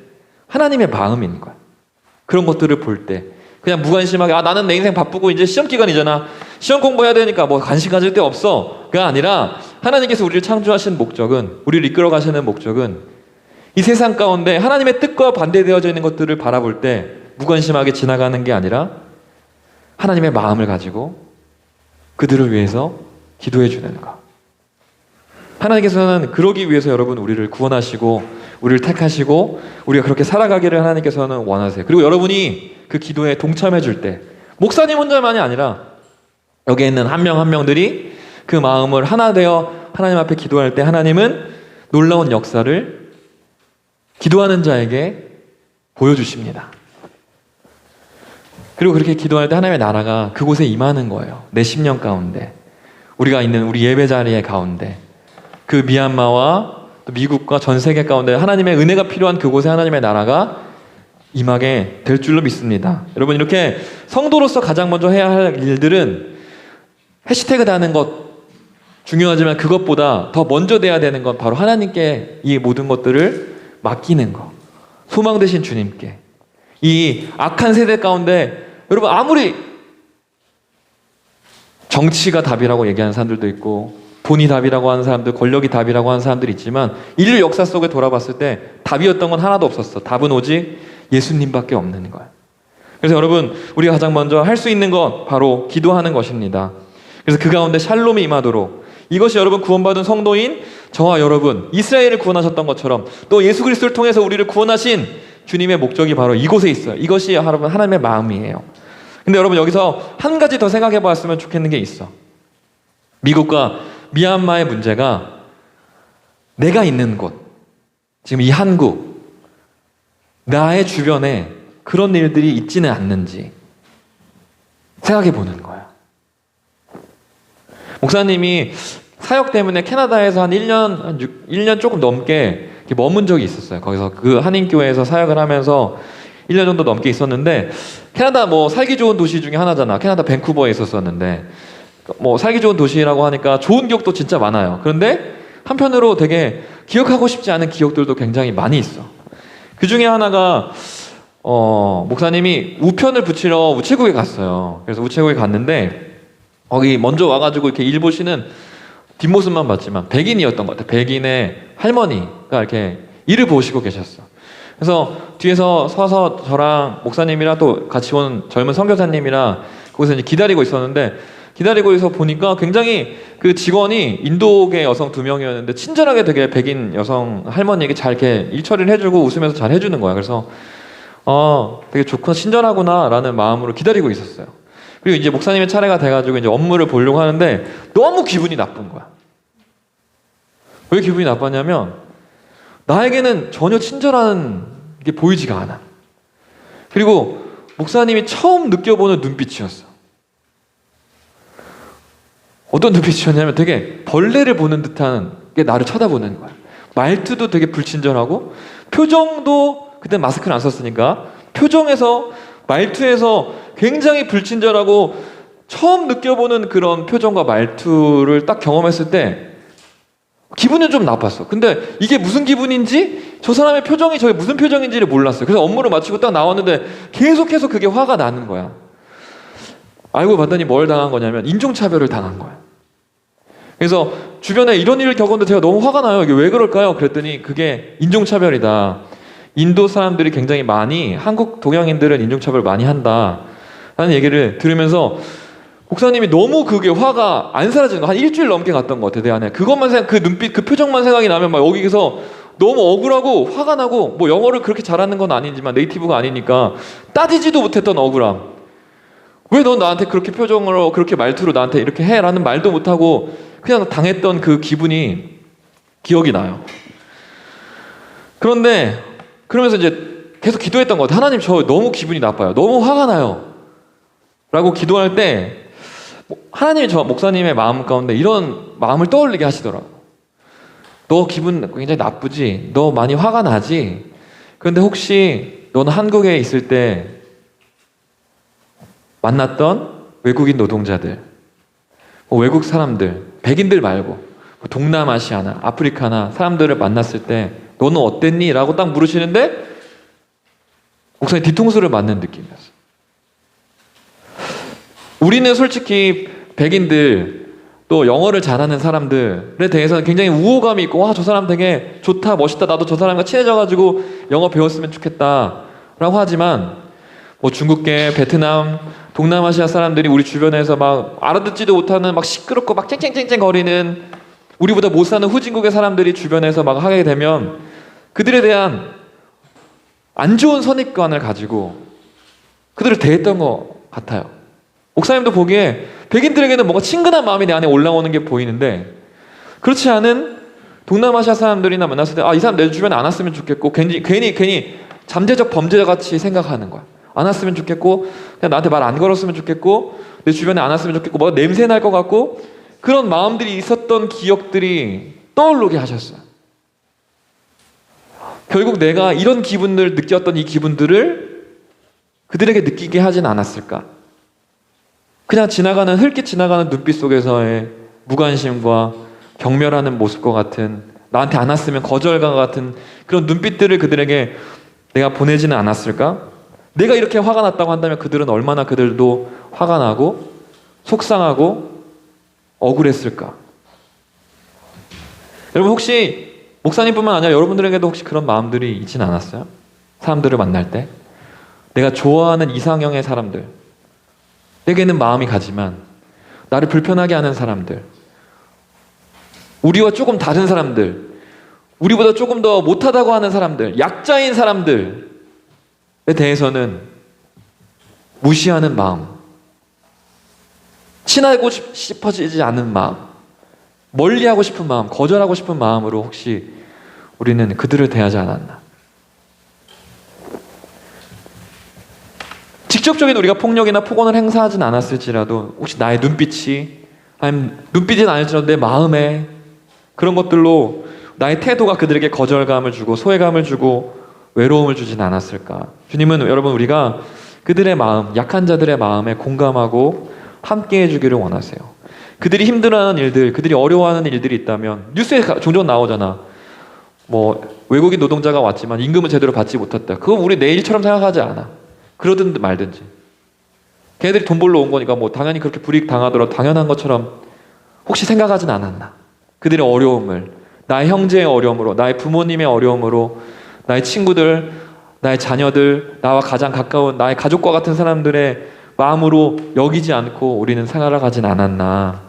하나님의 마음인 거예요. 그런 것들을 볼 때 그냥 무관심하게 나는 내 인생 바쁘고 이제 시험 기간이잖아, 시험 공부해야 되니까 뭐 관심 가질 데 없어가 아니라, 하나님께서 우리를 창조하신 목적은, 우리를 이끌어 가시는 목적은 이 세상 가운데 하나님의 뜻과 반대되어져 있는 것들을 바라볼 때 무관심하게 지나가는 게 아니라 하나님의 마음을 가지고 그들을 위해서 기도해 주는 것. 하나님께서는 그러기 위해서 여러분 우리를 구원하시고 우리를 택하시고 우리가 그렇게 살아가기를 하나님께서는 원하세요. 그리고 여러분이 그 기도에 동참해 줄 때, 목사님 혼자만이 아니라 여기에 있는 한 명 한 명들이 그 마음을 하나 되어 하나님 앞에 기도할 때 하나님은 놀라운 역사를 기도하는 자에게 보여주십니다. 그리고 그렇게 기도할 때 하나님의 나라가 그곳에 임하는 거예요. 내 심령 가운데, 우리가 있는 우리 예배 자리의 가운데, 그 미얀마와 또 미국과 전 세계 가운데 하나님의 은혜가 필요한 그곳에 하나님의 나라가 임하게 될 줄로 믿습니다. 여러분, 이렇게 성도로서 가장 먼저 해야 할 일들은 해시태그 다는 것 중요하지만 그것보다 더 먼저 돼야 되는 건 바로 하나님께 이 모든 것들을 맡기는 것, 소망 되신 주님께. 이 악한 세대 가운데 여러분, 아무리 정치가 답이라고 얘기하는 사람들도 있고 돈이 답이라고 하는 사람들, 권력이 답이라고 하는 사람들이 있지만 인류 역사 속에 돌아봤을 때 답이었던 건 하나도 없었어. 답은 오직 예수님밖에 없는 거예요. 그래서 여러분, 우리가 가장 먼저 할 수 있는 건 바로 기도하는 것입니다. 그래서 그 가운데 샬롬이 임하도록, 이것이 여러분 구원받은 성도인 저와 여러분, 이스라엘을 구원하셨던 것처럼 또 예수 그리스도를 통해서 우리를 구원하신 주님의 목적이 바로 이곳에 있어요. 이것이 여러분 하나님의 마음이에요. 근데 여러분, 여기서 한 가지 더 생각해 봤으면 좋겠는 게 있어. 미국과 미얀마의 문제가 내가 있는 곳, 지금 이 한국, 나의 주변에 그런 일들이 있지는 않는지 생각해 보는 거예요. 목사님이 사역 때문에 캐나다에서 한 1년 조금 넘게 머문 적이 있었어요. 거기서 그 한인교회에서 사역을 하면서 1년 정도 넘게 있었는데, 캐나다 뭐 살기 좋은 도시 중에 하나잖아. 캐나다 밴쿠버에 있었었는데, 뭐 살기 좋은 도시라고 하니까 좋은 기억도 진짜 많아요. 그런데 한편으로 되게 기억하고 싶지 않은 기억들도 굉장히 많이 있어. 그 중에 하나가 목사님이 우편을 붙이러 우체국에 갔어요. 그래서 우체국에 갔는데 거기 먼저 와가지고 이렇게 일 보시는 뒷모습만 봤지만 백인이었던 것 같아요. 백인의 할머니가 이렇게 일을 보시고 계셨어. 그래서 뒤에서 서서 저랑 목사님이랑 또 같이 온 젊은 선교사님이랑 거기서 이제 기다리고 있었는데, 기다리고 있어 보니까 굉장히 그 직원이 인도계 여성 2명이었는데 친절하게 되게 백인 여성 할머니에게 잘 이렇게 일 처리를 해주고 웃으면서 잘 해주는 거야. 그래서 되게 좋구나, 친절하구나 라는 마음으로 기다리고 있었어요. 그리고 이제 목사님의 차례가 돼가지고 이제 업무를 보려고 하는데 너무 기분이 나쁜 거야. 왜 기분이 나빴냐면 나에게는 전혀 친절한 게 보이지가 않아. 그리고 목사님이 처음 느껴보는 눈빛이었어. 어떤 눈빛이었냐면 되게 벌레를 보는 듯한 게 나를 쳐다보는 거야. 말투도 되게 불친절하고, 표정도 그때 마스크를 안 썼으니까 표정에서, 말투에서 굉장히 불친절하고, 처음 느껴보는 그런 표정과 말투를 딱 경험했을 때 기분은 좀 나빴어. 근데 이게 무슨 기분인지, 저 사람의 표정이 저게 무슨 표정인지를 몰랐어요. 그래서 업무를 마치고 딱 나왔는데 계속해서 그게 화가 나는 거야. 알고 봤더니 뭘 당한 거냐면 인종차별을 당한 거야. 그래서 주변에 이런 일을 겪었는데 제가 너무 화가 나요. 이게 왜 그럴까요? 그랬더니 그게 인종차별이다. 인도 사람들이 굉장히 많이, 한국 동양인들은 인종차별 많이 한다 라는 얘기를 들으면서 목사님이 너무 그게 화가 안 사라지는 거, 한 일주일 넘게 갔던 것 같아요. 내 안에 그것만 생각, 그 눈빛, 그 표정만 생각이 나면 막 여기서 너무 억울하고 화가 나고, 뭐 영어를 그렇게 잘하는 건 아니지만 네이티브가 아니니까 따지지도 못했던 억울함. 왜 넌 나한테 그렇게 표정으로, 그렇게 말투로 나한테 이렇게 해? 라는 말도 못하고 그냥 당했던 그 기분이 기억이 나요. 그런데 그러면서 이제 계속 기도했던 것 같아요. 하나님, 저 너무 기분이 나빠요. 너무 화가 나요. 라고 기도할 때 하나님이 저 목사님의 마음 가운데 이런 마음을 떠올리게 하시더라고요. 너 기분 굉장히 나쁘지? 너 많이 화가 나지? 그런데 혹시 너는 한국에 있을 때 만났던 외국인 노동자들, 외국 사람들, 백인들 말고 동남아시아나 아프리카나 사람들을 만났을 때 너는 어땠니? 라고 딱 물으시는데 목사님 뒤통수를 맞는 느낌이었어요. 우리는 솔직히 백인들 또 영어를 잘하는 사람들에 대해서는 굉장히 우호감이 있고, 와, 저 사람 되게 좋다, 멋있다, 나도 저 사람과 친해져가지고 영어 배웠으면 좋겠다 라고 하지만 뭐 중국계, 베트남, 동남아시아 사람들이 우리 주변에서 막 알아듣지도 못하는 막 시끄럽고 막 쨍쨍쨍쨍 거리는 우리보다 못 사는 후진국의 사람들이 주변에서 막 하게 되면 그들에 대한 안 좋은 선입관을 가지고 그들을 대했던 것 같아요. 목사님도 보기에 백인들에게는 뭔가 친근한 마음이 내 안에 올라오는 게 보이는데, 그렇지 않은 동남아시아 사람들이나 만났을 때 이 사람 내 주변에 안 왔으면 좋겠고 괜히 잠재적 범죄자 같이 생각하는 거야. 안 왔으면 좋겠고 그냥 나한테 말 안 걸었으면 좋겠고 내 주변에 안 왔으면 좋겠고 뭐가 냄새 날 것 같고 그런 마음들이 있었던 기억들이 떠오르게 하셨어요. 결국 내가 이런 기분을 느꼈던 이 기분들을 그들에게 느끼게 하진 않았을까? 그냥 흘낏 지나가는 눈빛 속에서의 무관심과 경멸하는 모습과 같은, 나한테 안 왔으면 거절과 같은 그런 눈빛들을 그들에게 내가 보내지는 않았을까? 내가 이렇게 화가 났다고 한다면 그들은 얼마나 그들도 화가 나고 속상하고 억울했을까? 여러분, 혹시 목사님뿐만 아니라 여러분들에게도 혹시 그런 마음들이 있진 않았어요? 사람들을 만날 때 내가 좋아하는 이상형의 사람들, 내게는 마음이 가지만 나를 불편하게 하는 사람들, 우리와 조금 다른 사람들, 우리보다 조금 더 못하다고 하는 사람들, 약자인 사람들에 대해서는 무시하는 마음, 친하고 싶어지지 않은 마음, 멀리하고 싶은 마음, 거절하고 싶은 마음으로 혹시 우리는 그들을 대하지 않았나? 직접적인 우리가 폭력이나 폭언을 행사하진 않았을지라도 혹시 나의 눈빛이, 아니면 눈빛은 아닐지라도 내 마음에 그런 것들로 나의 태도가 그들에게 거절감을 주고 소외감을 주고 외로움을 주진 않았을까? 주님은 여러분, 우리가 그들의 마음, 약한 자들의 마음에 공감하고 함께 해주기를 원하세요. 그들이 힘들어하는 일들, 그들이 어려워하는 일들이 있다면 뉴스에 종종 나오잖아. 뭐 외국인 노동자가 왔지만 임금은 제대로 받지 못했다. 그건 우리 내 일처럼 생각하지 않아. 그러든 말든지. 걔네들이 돈 벌러 온 거니까 뭐 당연히 그렇게 불이익 당하더라도 당연한 것처럼 혹시 생각하진 않았나? 그들의 어려움을, 나의 형제의 어려움으로, 나의 부모님의 어려움으로, 나의 친구들, 나의 자녀들, 나와 가장 가까운 나의 가족과 같은 사람들의 마음으로 여기지 않고 우리는 살아가진 않았나?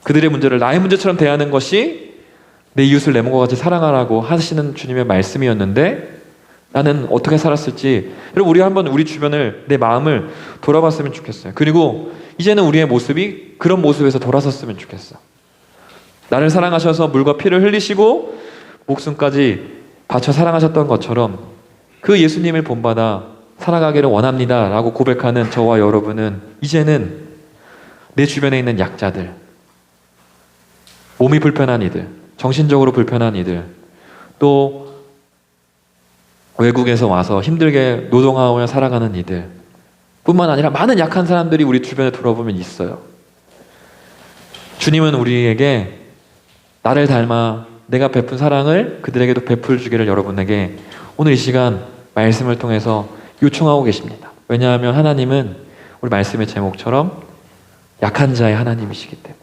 그들의 문제를 나의 문제처럼 대하는 것이 내 이웃을 내 몸과 같이 사랑하라고 하시는 주님의 말씀이었는데 나는 어떻게 살았을지, 여러분, 우리 한번 우리 주변을, 내 마음을 돌아봤으면 좋겠어요. 그리고 이제는 우리의 모습이 그런 모습에서 돌아섰으면 좋겠어. 나를 사랑하셔서 물과 피를 흘리시고 목숨까지 바쳐 사랑하셨던 것처럼 그 예수님을 본받아 살아가기를 원합니다 라고 고백하는 저와 여러분은 이제는 내 주변에 있는 약자들, 몸이 불편한 이들, 정신적으로 불편한 이들, 또 외국에서 와서 힘들게 노동하며 살아가는 이들 뿐만 아니라 많은 약한 사람들이 우리 주변에 돌아보면 있어요. 주님은 우리에게 나를 닮아 내가 베푼 사랑을 그들에게도 베풀 주기를 여러분에게 오늘 이 시간 말씀을 통해서 요청하고 계십니다. 왜냐하면 하나님은 우리 말씀의 제목처럼 약한 자의 하나님이시기 때문에,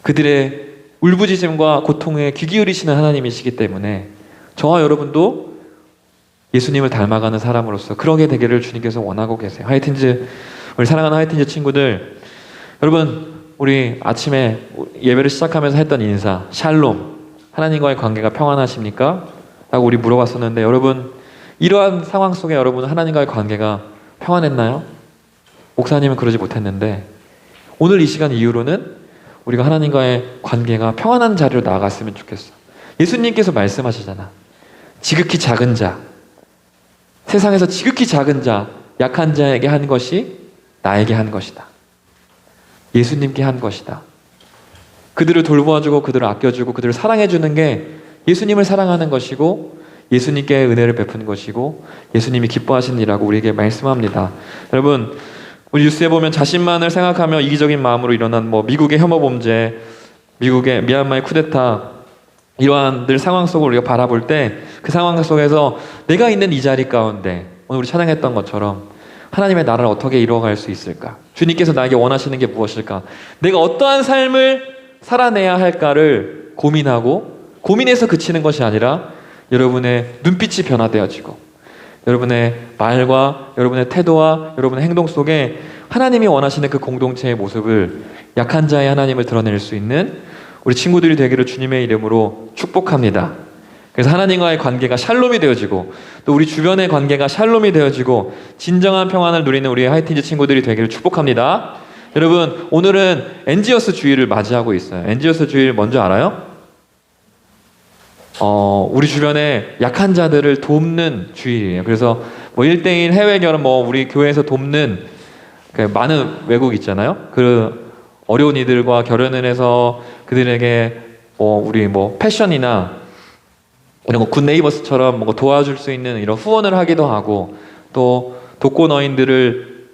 그들의 울부짖음과 고통에 귀 기울이시는 하나님이시기 때문에 저와 여러분도 예수님을 닮아가는 사람으로서 그러게 되기를 주님께서 원하고 계세요. 하이틴즈, 우리 사랑하는 하이틴즈 친구들, 여러분, 우리 아침에 예배를 시작하면서 했던 인사, 샬롬, 하나님과의 관계가 평안하십니까? 라고 우리 물어봤었는데, 여러분, 이러한 상황 속에 여러분은 하나님과의 관계가 평안했나요? 목사님은 그러지 못했는데 오늘 이 시간 이후로는 우리가 하나님과의 관계가 평안한 자리로 나아갔으면 좋겠어. 예수님께서 말씀하시잖아. 지극히 작은 자, 세상에서 지극히 작은 자, 약한 자에게 한 것이 나에게 한 것이다. 예수님께 한 것이다. 그들을 돌보아주고 그들을 아껴주고 그들을 사랑해주는 게 예수님을 사랑하는 것이고 예수님께 은혜를 베푸는 것이고 예수님이 기뻐하시는 일이라고 우리에게 말씀합니다. 여러분, 우리 뉴스에 보면 자신만을 생각하며 이기적인 마음으로 일어난 미국의 혐오 범죄, 미국의 미얀마의 쿠데타, 이러한 늘 상황 속을 우리가 바라볼 때 그 상황 속에서 내가 있는 이 자리 가운데 오늘 우리 찬양했던 것처럼 하나님의 나라를 어떻게 이루어갈 수 있을까? 주님께서 나에게 원하시는 게 무엇일까? 내가 어떠한 삶을 살아내야 할까를 고민해서 그치는 것이 아니라 여러분의 눈빛이 변화되어지고 여러분의 말과 여러분의 태도와 여러분의 행동 속에 하나님이 원하시는 그 공동체의 모습을, 약한 자의 하나님을 드러낼 수 있는 우리 친구들이 되기를 주님의 이름으로 축복합니다. 그래서 하나님과의 관계가 샬롬이 되어지고 또 우리 주변의 관계가 샬롬이 되어지고 진정한 평안을 누리는 우리 하이틴즈 친구들이 되기를 축복합니다. 여러분, 오늘은 엔지어스 주일을 맞이하고 있어요. 엔지어스 주일 뭔지 알아요? 우리 주변에 약한 자들을 돕는 주일이에요. 그래서 1대1 해외 결혼, 우리 교회에서 돕는 많은 외국 있잖아요. 그 어려운 이들과 결혼을 해서 그들에게 우리 패션이나 이런 거 굿네이버스처럼 뭔가 도와줄 수 있는 이런 후원을 하기도 하고, 또 독거노인들을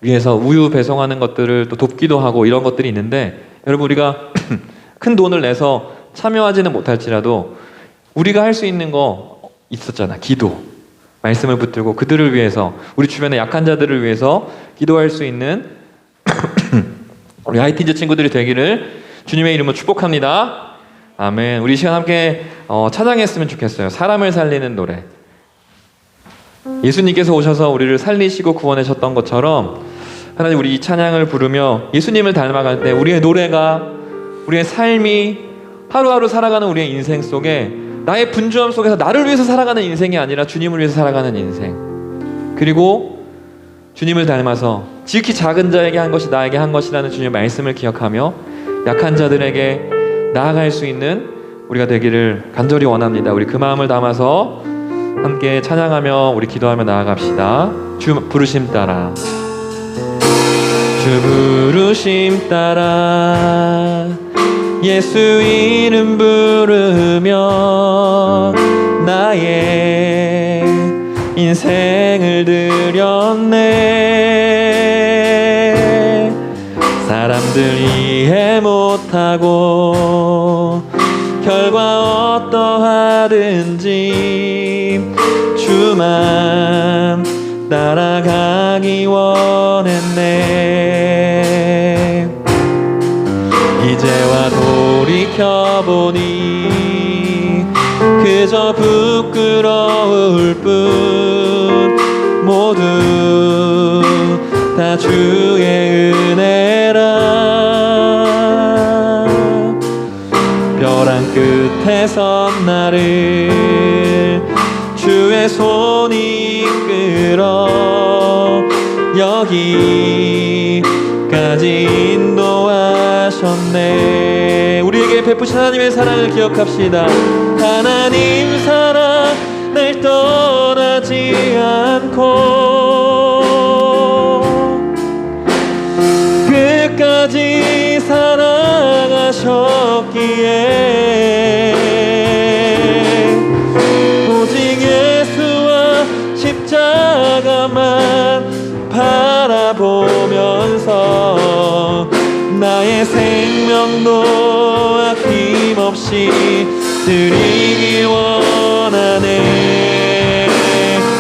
위해서 우유 배송하는 것들을 또 돕기도 하고 이런 것들이 있는데, 여러분, 우리가 큰 돈을 내서 참여하지는 못할지라도 우리가 할 수 있는 거 있었잖아. 기도, 말씀을 붙들고 그들을 위해서, 우리 주변의 약한 자들을 위해서 기도할 수 있는 우리 하이틴즈 친구들이 되기를 주님의 이름으로 축복합니다. 아멘. 우리 이 시간 함께 찬양했으면 좋겠어요. 사람을 살리는 노래. 예수님께서 오셔서 우리를 살리시고 구원하셨던 것처럼 하나님, 우리 이 찬양을 부르며 예수님을 닮아갈 때 우리의 노래가, 우리의 삶이, 하루하루 살아가는 우리의 인생 속에 나의 분주함 속에서 나를 위해서 살아가는 인생이 아니라 주님을 위해서 살아가는 인생, 그리고 주님을 닮아서 지극히 작은 자에게 한 것이 나에게 한 것이라는 주님의 말씀을 기억하며 약한 자들에게 나아갈 수 있는 우리가 되기를 간절히 원합니다. 우리 그 마음을 담아서 함께 찬양하며 우리 기도하며 나아갑시다. 주 부르심 따라, 주 부르심 따라 예수 이름 부르며 나의 인생을 드렸네. 사람들 이해 못하고 결과 어떠하든지 주만 따라가기 원했네. 이제와 돌이켜보니 그저 부끄러울 뿐, 모두 다 주의 은혜라. 벼랑 끝에 선 나를 주의 손이 이끌어 여기까지 인도하셨네. 우리에게 베푸신 하나님의 사랑을 기억합시다. 하나님 사랑 날 떠나지 않고 끝까지 사랑하셨기에 오직 예수와 십자가만 바라보면서 나의 생명도 아낌없이 드리기 원하네.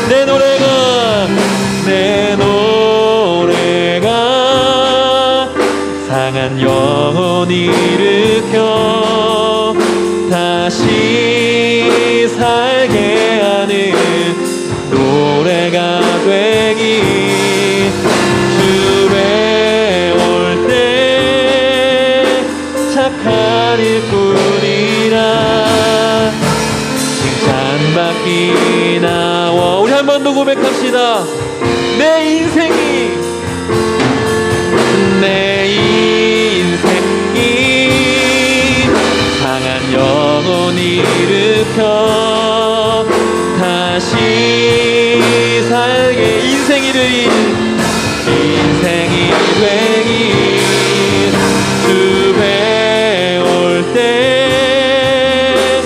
내 노래가 상한 영혼 일으켜 다시 살게 하는 노래가 되기. 주에 올 때 착한 일뿐이라 칭찬받기 나와. 우리 한 번 더 고백합시다. 내 인생이 상한 영혼 일으켜 다시 살게 인생이 되기 주 배울 때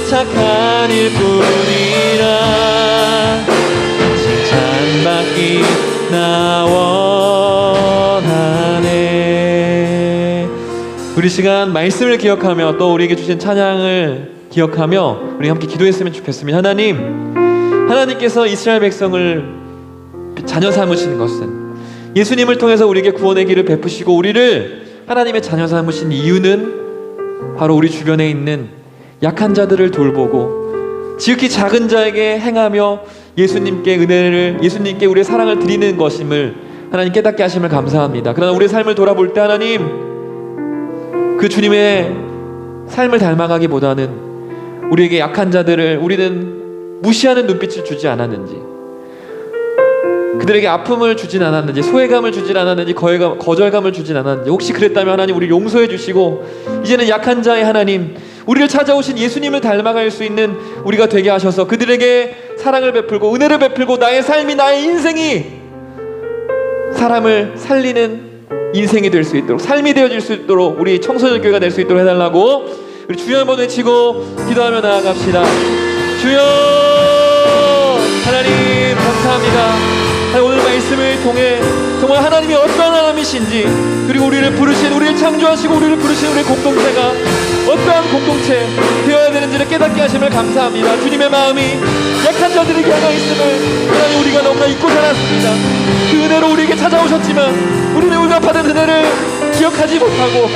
착한 일뿐이라 칭찬받기 나 원하네. 우리 시간 말씀을 기억하며 또 우리에게 주신 찬양을 기억하며 우리 함께 기도했으면 좋겠습니다. 하나님께서 이스라엘 백성을 자녀 삼으신 것은 예수님을 통해서 우리에게 구원의 길을 베푸시고 우리를 하나님의 자녀 삼으신 이유는 바로 우리 주변에 있는 약한 자들을 돌보고 지극히 작은 자에게 행하며 예수님께 우리의 사랑을 드리는 것임을 하나님 깨닫게 하심을 감사합니다. 그러나 우리의 삶을 돌아볼 때 하나님 그 주님의 삶을 닮아가기보다는 우리에게 약한 자들을 우리는 무시하는 눈빛을 주지 않았는지, 그들에게 아픔을 주진 않았는지, 소외감을 주진 않았는지, 거절감을 주진 않았는지, 혹시 그랬다면 하나님 우리 용서해 주시고 이제는 약한 자의 하나님, 우리를 찾아오신 예수님을 닮아갈 수 있는 우리가 되게 하셔서 그들에게 사랑을 베풀고 은혜를 베풀고 나의 삶이, 나의 인생이 사람을 살리는 인생이 될 수 있도록, 삶이 되어질 수 있도록 우리 청소년 교회가 될 수 있도록 해달라고 우리 주여 한번 외치고 기도하며 나아갑시다. 주여 하나님 감사합니다. 오늘 말씀을 통해 정말 하나님이 어떠한 하나님이신지, 그리고 우리를 창조하시고 우리를 부르신 우리의 공동체가 어떠한 공동체 되어야 되는지를 깨닫게 하심을 감사합니다. 주님의 마음이 약한 자들에게 향하 있음을 하나님 우리가 너무나 잊고 살았습니다. 그 은혜로 우리에게 찾아오셨지만 우리는 우리가 받은 은혜를 기억하지 못하고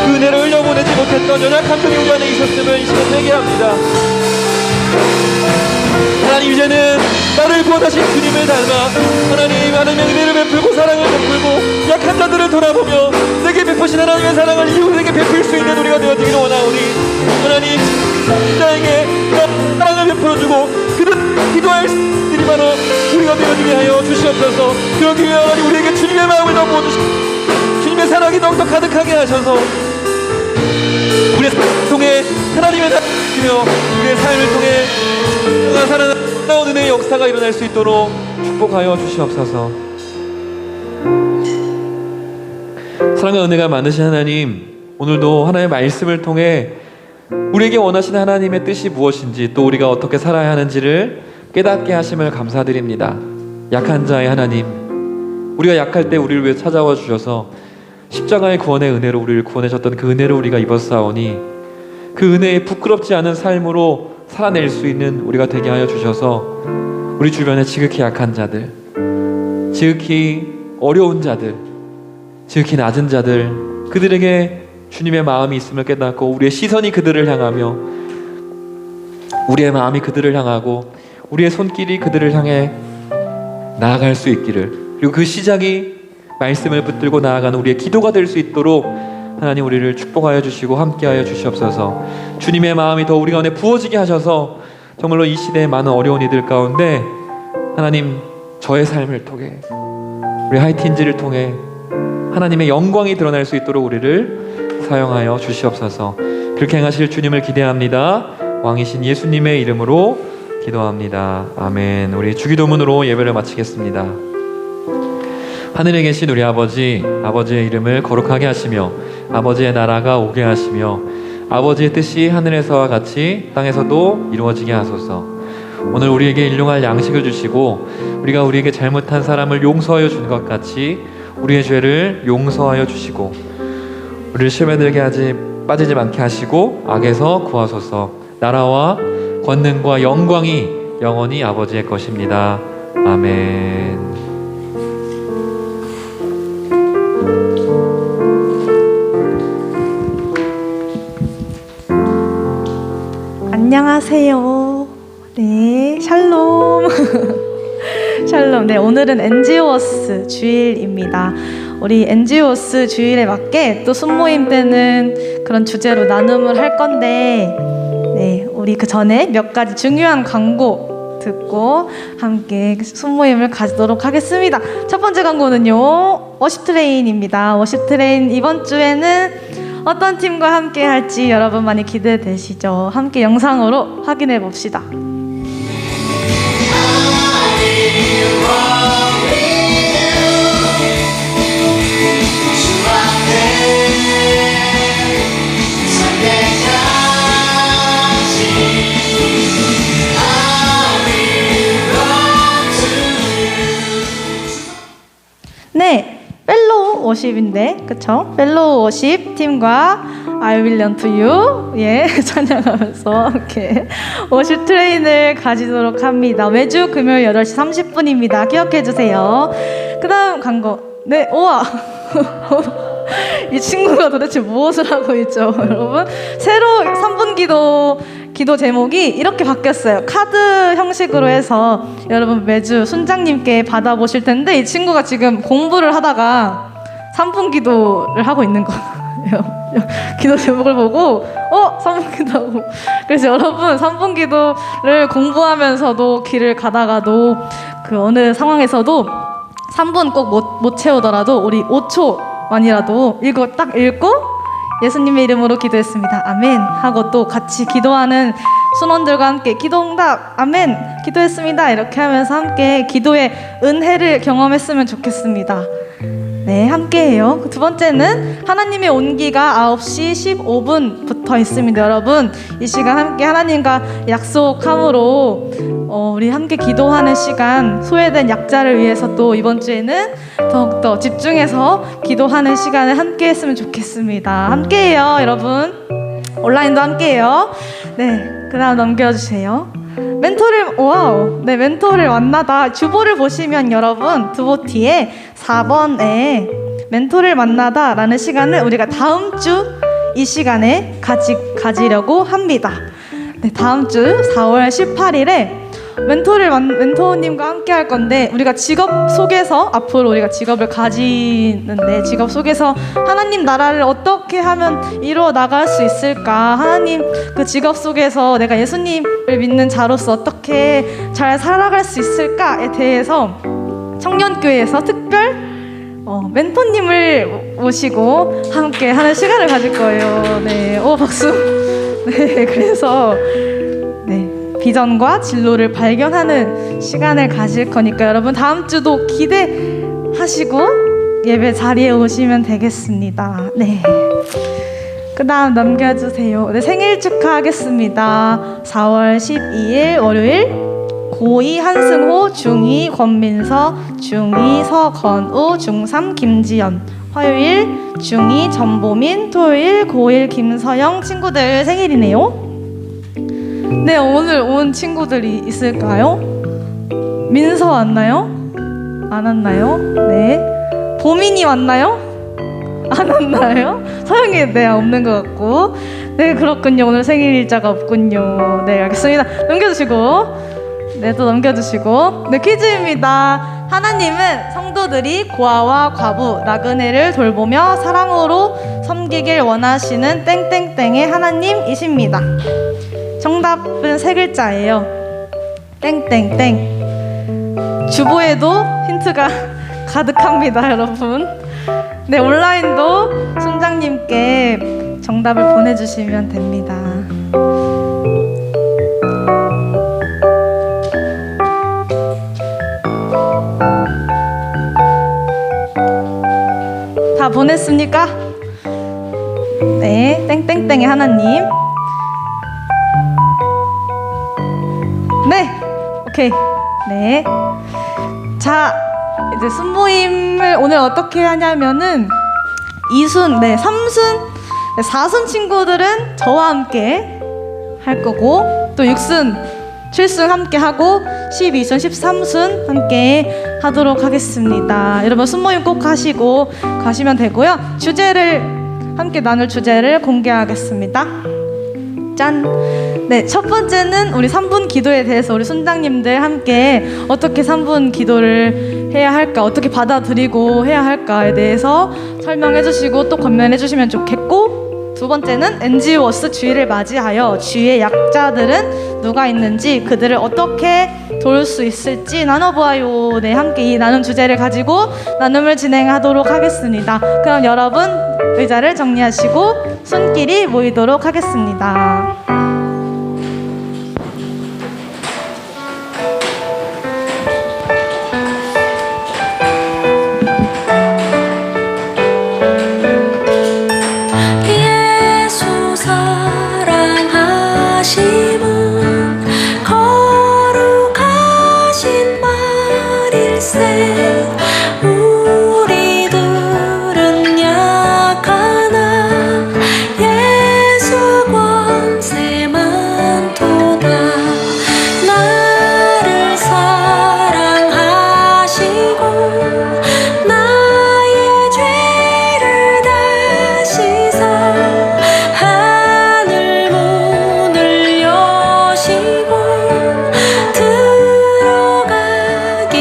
그 은혜를 흘려보내지 못했던 연약함들이 우리 안에 있었음을 이 시간 회개합니다. 하나님 이제는 나를 구원하신 주님을 닮아 하나님의 은혜를 베풀고 사랑을 베풀고 약한 자들을 돌아보며 내게 베푸신 하나님의 사랑을 이웃에게 베풀 수 있는 우리가 되어지기를 원하오니 하나님 자에게 사랑을 베풀어주고 그들 기도할 일이 바로 우리가 되어지게 하여 주시옵소서. 그러기 위해 하나님 우리에게 주님의 마음을 더 부어주시고 주님의 사랑이 더욱더 가득하게 하셔서 우리의 삶을 통해 하나님의 나라며 우리의 삶을 통해 살아나온 은혜의 역사가 일어날 수 있도록 축복하여 주시옵소서. 사랑과 은혜가 많으신 하나님, 오늘도 하나님의 말씀을 통해 우리에게 원하시는 하나님의 뜻이 무엇인지 또 우리가 어떻게 살아야 하는지를 깨닫게 하심을 감사드립니다. 약한 자의 하나님, 우리가 약할 때 우리를 위해 찾아와 주셔서 십자가의 구원의 은혜로 우리를 구원하셨던 그 은혜로 우리가 입었사오니 그 은혜에 부끄럽지 않은 삶으로 살아낼 수 있는 우리가 되게 하여 주셔서 우리 주변에 지극히 약한 자들, 지극히 어려운 자들, 지극히 낮은 자들, 그들에게 주님의 마음이 있음을 깨닫고 우리의 시선이 그들을 향하며 우리의 마음이 그들을 향하고 우리의 손길이 그들을 향해 나아갈 수 있기를, 그리고 그 시작이 말씀을 붙들고 나아가는 우리의 기도가 될 수 있도록 하나님 우리를 축복하여 주시고 함께하여 주시옵소서. 주님의 마음이 더 우리 가운데 부어지게 하셔서 정말로 이 시대의 많은 어려운 이들 가운데 하나님 저의 삶을 통해 우리 하이틴즈를 통해 하나님의 영광이 드러날 수 있도록 우리를 사용하여 주시옵소서. 그렇게 행하실 주님을 기대합니다. 왕이신 예수님의 이름으로 기도합니다. 아멘. 우리 주기도문으로 예배를 마치겠습니다. 하늘에 계신 우리 아버지, 아버지의 이름을 거룩하게 하시며 아버지의 나라가 오게 하시며 아버지의 뜻이 하늘에서와 같이 땅에서도 이루어지게 하소서. 오늘 우리에게 일용할 양식을 주시고 우리가 우리에게 잘못한 사람을 용서하여 준 것 같이 우리의 죄를 용서하여 주시고 우리를 시험에 들게 빠지지 않게 하시고 악에서 구하소서. 나라와 권능과 영광이 영원히 아버지의 것입니다. 아멘. 안녕하세요. 네, 샬롬. 샬롬. 네, 오늘은 NGOS 주일입니다. 우리 NGOS 주일에 맞게 또 순모임 때는 그런 주제로 나눔을 할 건데, 네, 우리 그 전에 몇 가지 중요한 광고 듣고 함께 순모임을 가지도록 하겠습니다. 첫 번째 광고는요, 워십트레인입니다. 워십트레인 이번 주에는 어떤 팀과 함께 할지 여러분 많이 기대되시죠? 함께 영상으로 확인해 봅시다. 네, 펠로우 워십인데, 그쵸? 펠로우 워십 팀과 I will learn to you, 예, 찬양하면서 이렇게 워십 트레인을 가지도록 합니다. 매주 금요일 8시 30분입니다. 기억해 주세요. 그 다음 광고. 네, 우와. 이 친구가 도대체 무엇을 하고 있죠, 여러분? 새로 3분 기도 제목이 이렇게 바뀌었어요. 카드 형식으로 해서 여러분 매주 순장님께 받아보실 텐데, 이 친구가 지금 공부를 하다가 3분 기도를 하고 있는 거예요. 기도 제목을 보고 3분 기도하고. 그래서 여러분 3분 기도를 공부하면서도 길을 가다가도 그 어느 상황에서도 3분 꼭 못 채우더라도 우리 5초만이라도 이거 딱 읽고 예수님의 이름으로 기도했습니다. 아멘 하고 또 같이 기도하는 순원들과 함께 기도응답 아멘 기도했습니다 이렇게 하면서 함께 기도의 은혜를 경험했으면 좋겠습니다. 네, 함께해요. 두 번째는 하나님의 온기가 9시 15분부터 있습니다. 여러분 이 시간 함께 하나님과 약속함으로 우리 함께 기도하는 시간, 소외된 약자를 위해서 또 이번 주에는 더욱더 집중해서 기도하는 시간을 함께 했으면 좋겠습니다. 함께해요, 여러분. 온라인도 함께해요. 네, 그 다음 넘겨주세요. 멘토를 만나다 주보를 보시면 여러분 두보티에 4번에 멘토를 만나다 라는 시간을 우리가 다음 주 이 시간에 가지려고 합니다. 네, 다음 주 4월 18일에 멘토님과 함께 할 건데, 우리가 직업 속에서 앞으로 우리가 직업을 가지는데 직업 속에서 하나님 나라를 어떻게 하면 이루어 나갈 수 있을까, 하나님 그 직업 속에서 내가 예수님을 믿는 자로서 어떻게 잘 살아갈 수 있을까에 대해서 청년교회에서 특별 멘토님을 모시고 함께 하는 시간을 가질 거예요. 네, 박수. 네, 그래서 네, 비전과 진로를 발견하는 시간을 가질 거니까 여러분 다음 주도 기대하시고 예배 자리에 오시면 되겠습니다. 네. 그 다음 넘겨주세요. 네, 생일 축하하겠습니다. 4월 12일 월요일 고2 한승호, 중2 권민서, 중2 서건우, 중3 김지연, 화요일 중2 전보민, 토요일 고1 김서영 친구들 생일이네요. 네, 오늘 온 친구들이 있을까요? 민서 왔나요? 안 왔나요? 네. 보민이 왔나요? 안 왔나요? 서영이 네, 없는 것 같고. 네, 그렇군요. 오늘 생일 일자가 없군요. 네, 알겠습니다. 넘겨주시고. 네, 또 넘겨주시고. 네, 퀴즈입니다. 하나님은 성도들이 고아와 과부, 나그네를 돌보며 사랑으로 섬기길 원하시는 땡땡땡의 하나님이십니다. 정답은 3글자예요. 땡땡땡. 주보에도 힌트가 가득합니다, 여러분. 네, 온라인도 순장님께 정답을 보내주시면 됩니다. 다 보냈습니까? 네, 땡땡땡의 하나님. 네, 오케이. 네. 자, 이제 순모임을 오늘 어떻게 하냐면은 2순, 네, 3순, 네, 4순 친구들은 저와 함께 할 거고, 또 6순, 7순 함께 하고 12순, 13순 함께 하도록 하겠습니다. 여러분 순모임 꼭 하시고 가시면 되고요. 함께 나눌 주제를 공개하겠습니다. 짠! 네, 첫 번째는 우리 3분 기도에 대해서 우리 순장님들 함께 어떻게 3분 기도를 해야 할까, 어떻게 받아들이고 해야 할까에 대해서 설명해 주시고 또 권면해 주시면 좋겠고, 두 번째는 NG워스 주일을 맞이하여 주위의 약자들은 누가 있는지 그들을 어떻게 도울 수 있을지 나눠보아요. 네, 함께 이 나눔 주제를 가지고 나눔을 진행하도록 하겠습니다. 그럼 여러분 의자를 정리하시고 손길이 모이도록 하겠습니다.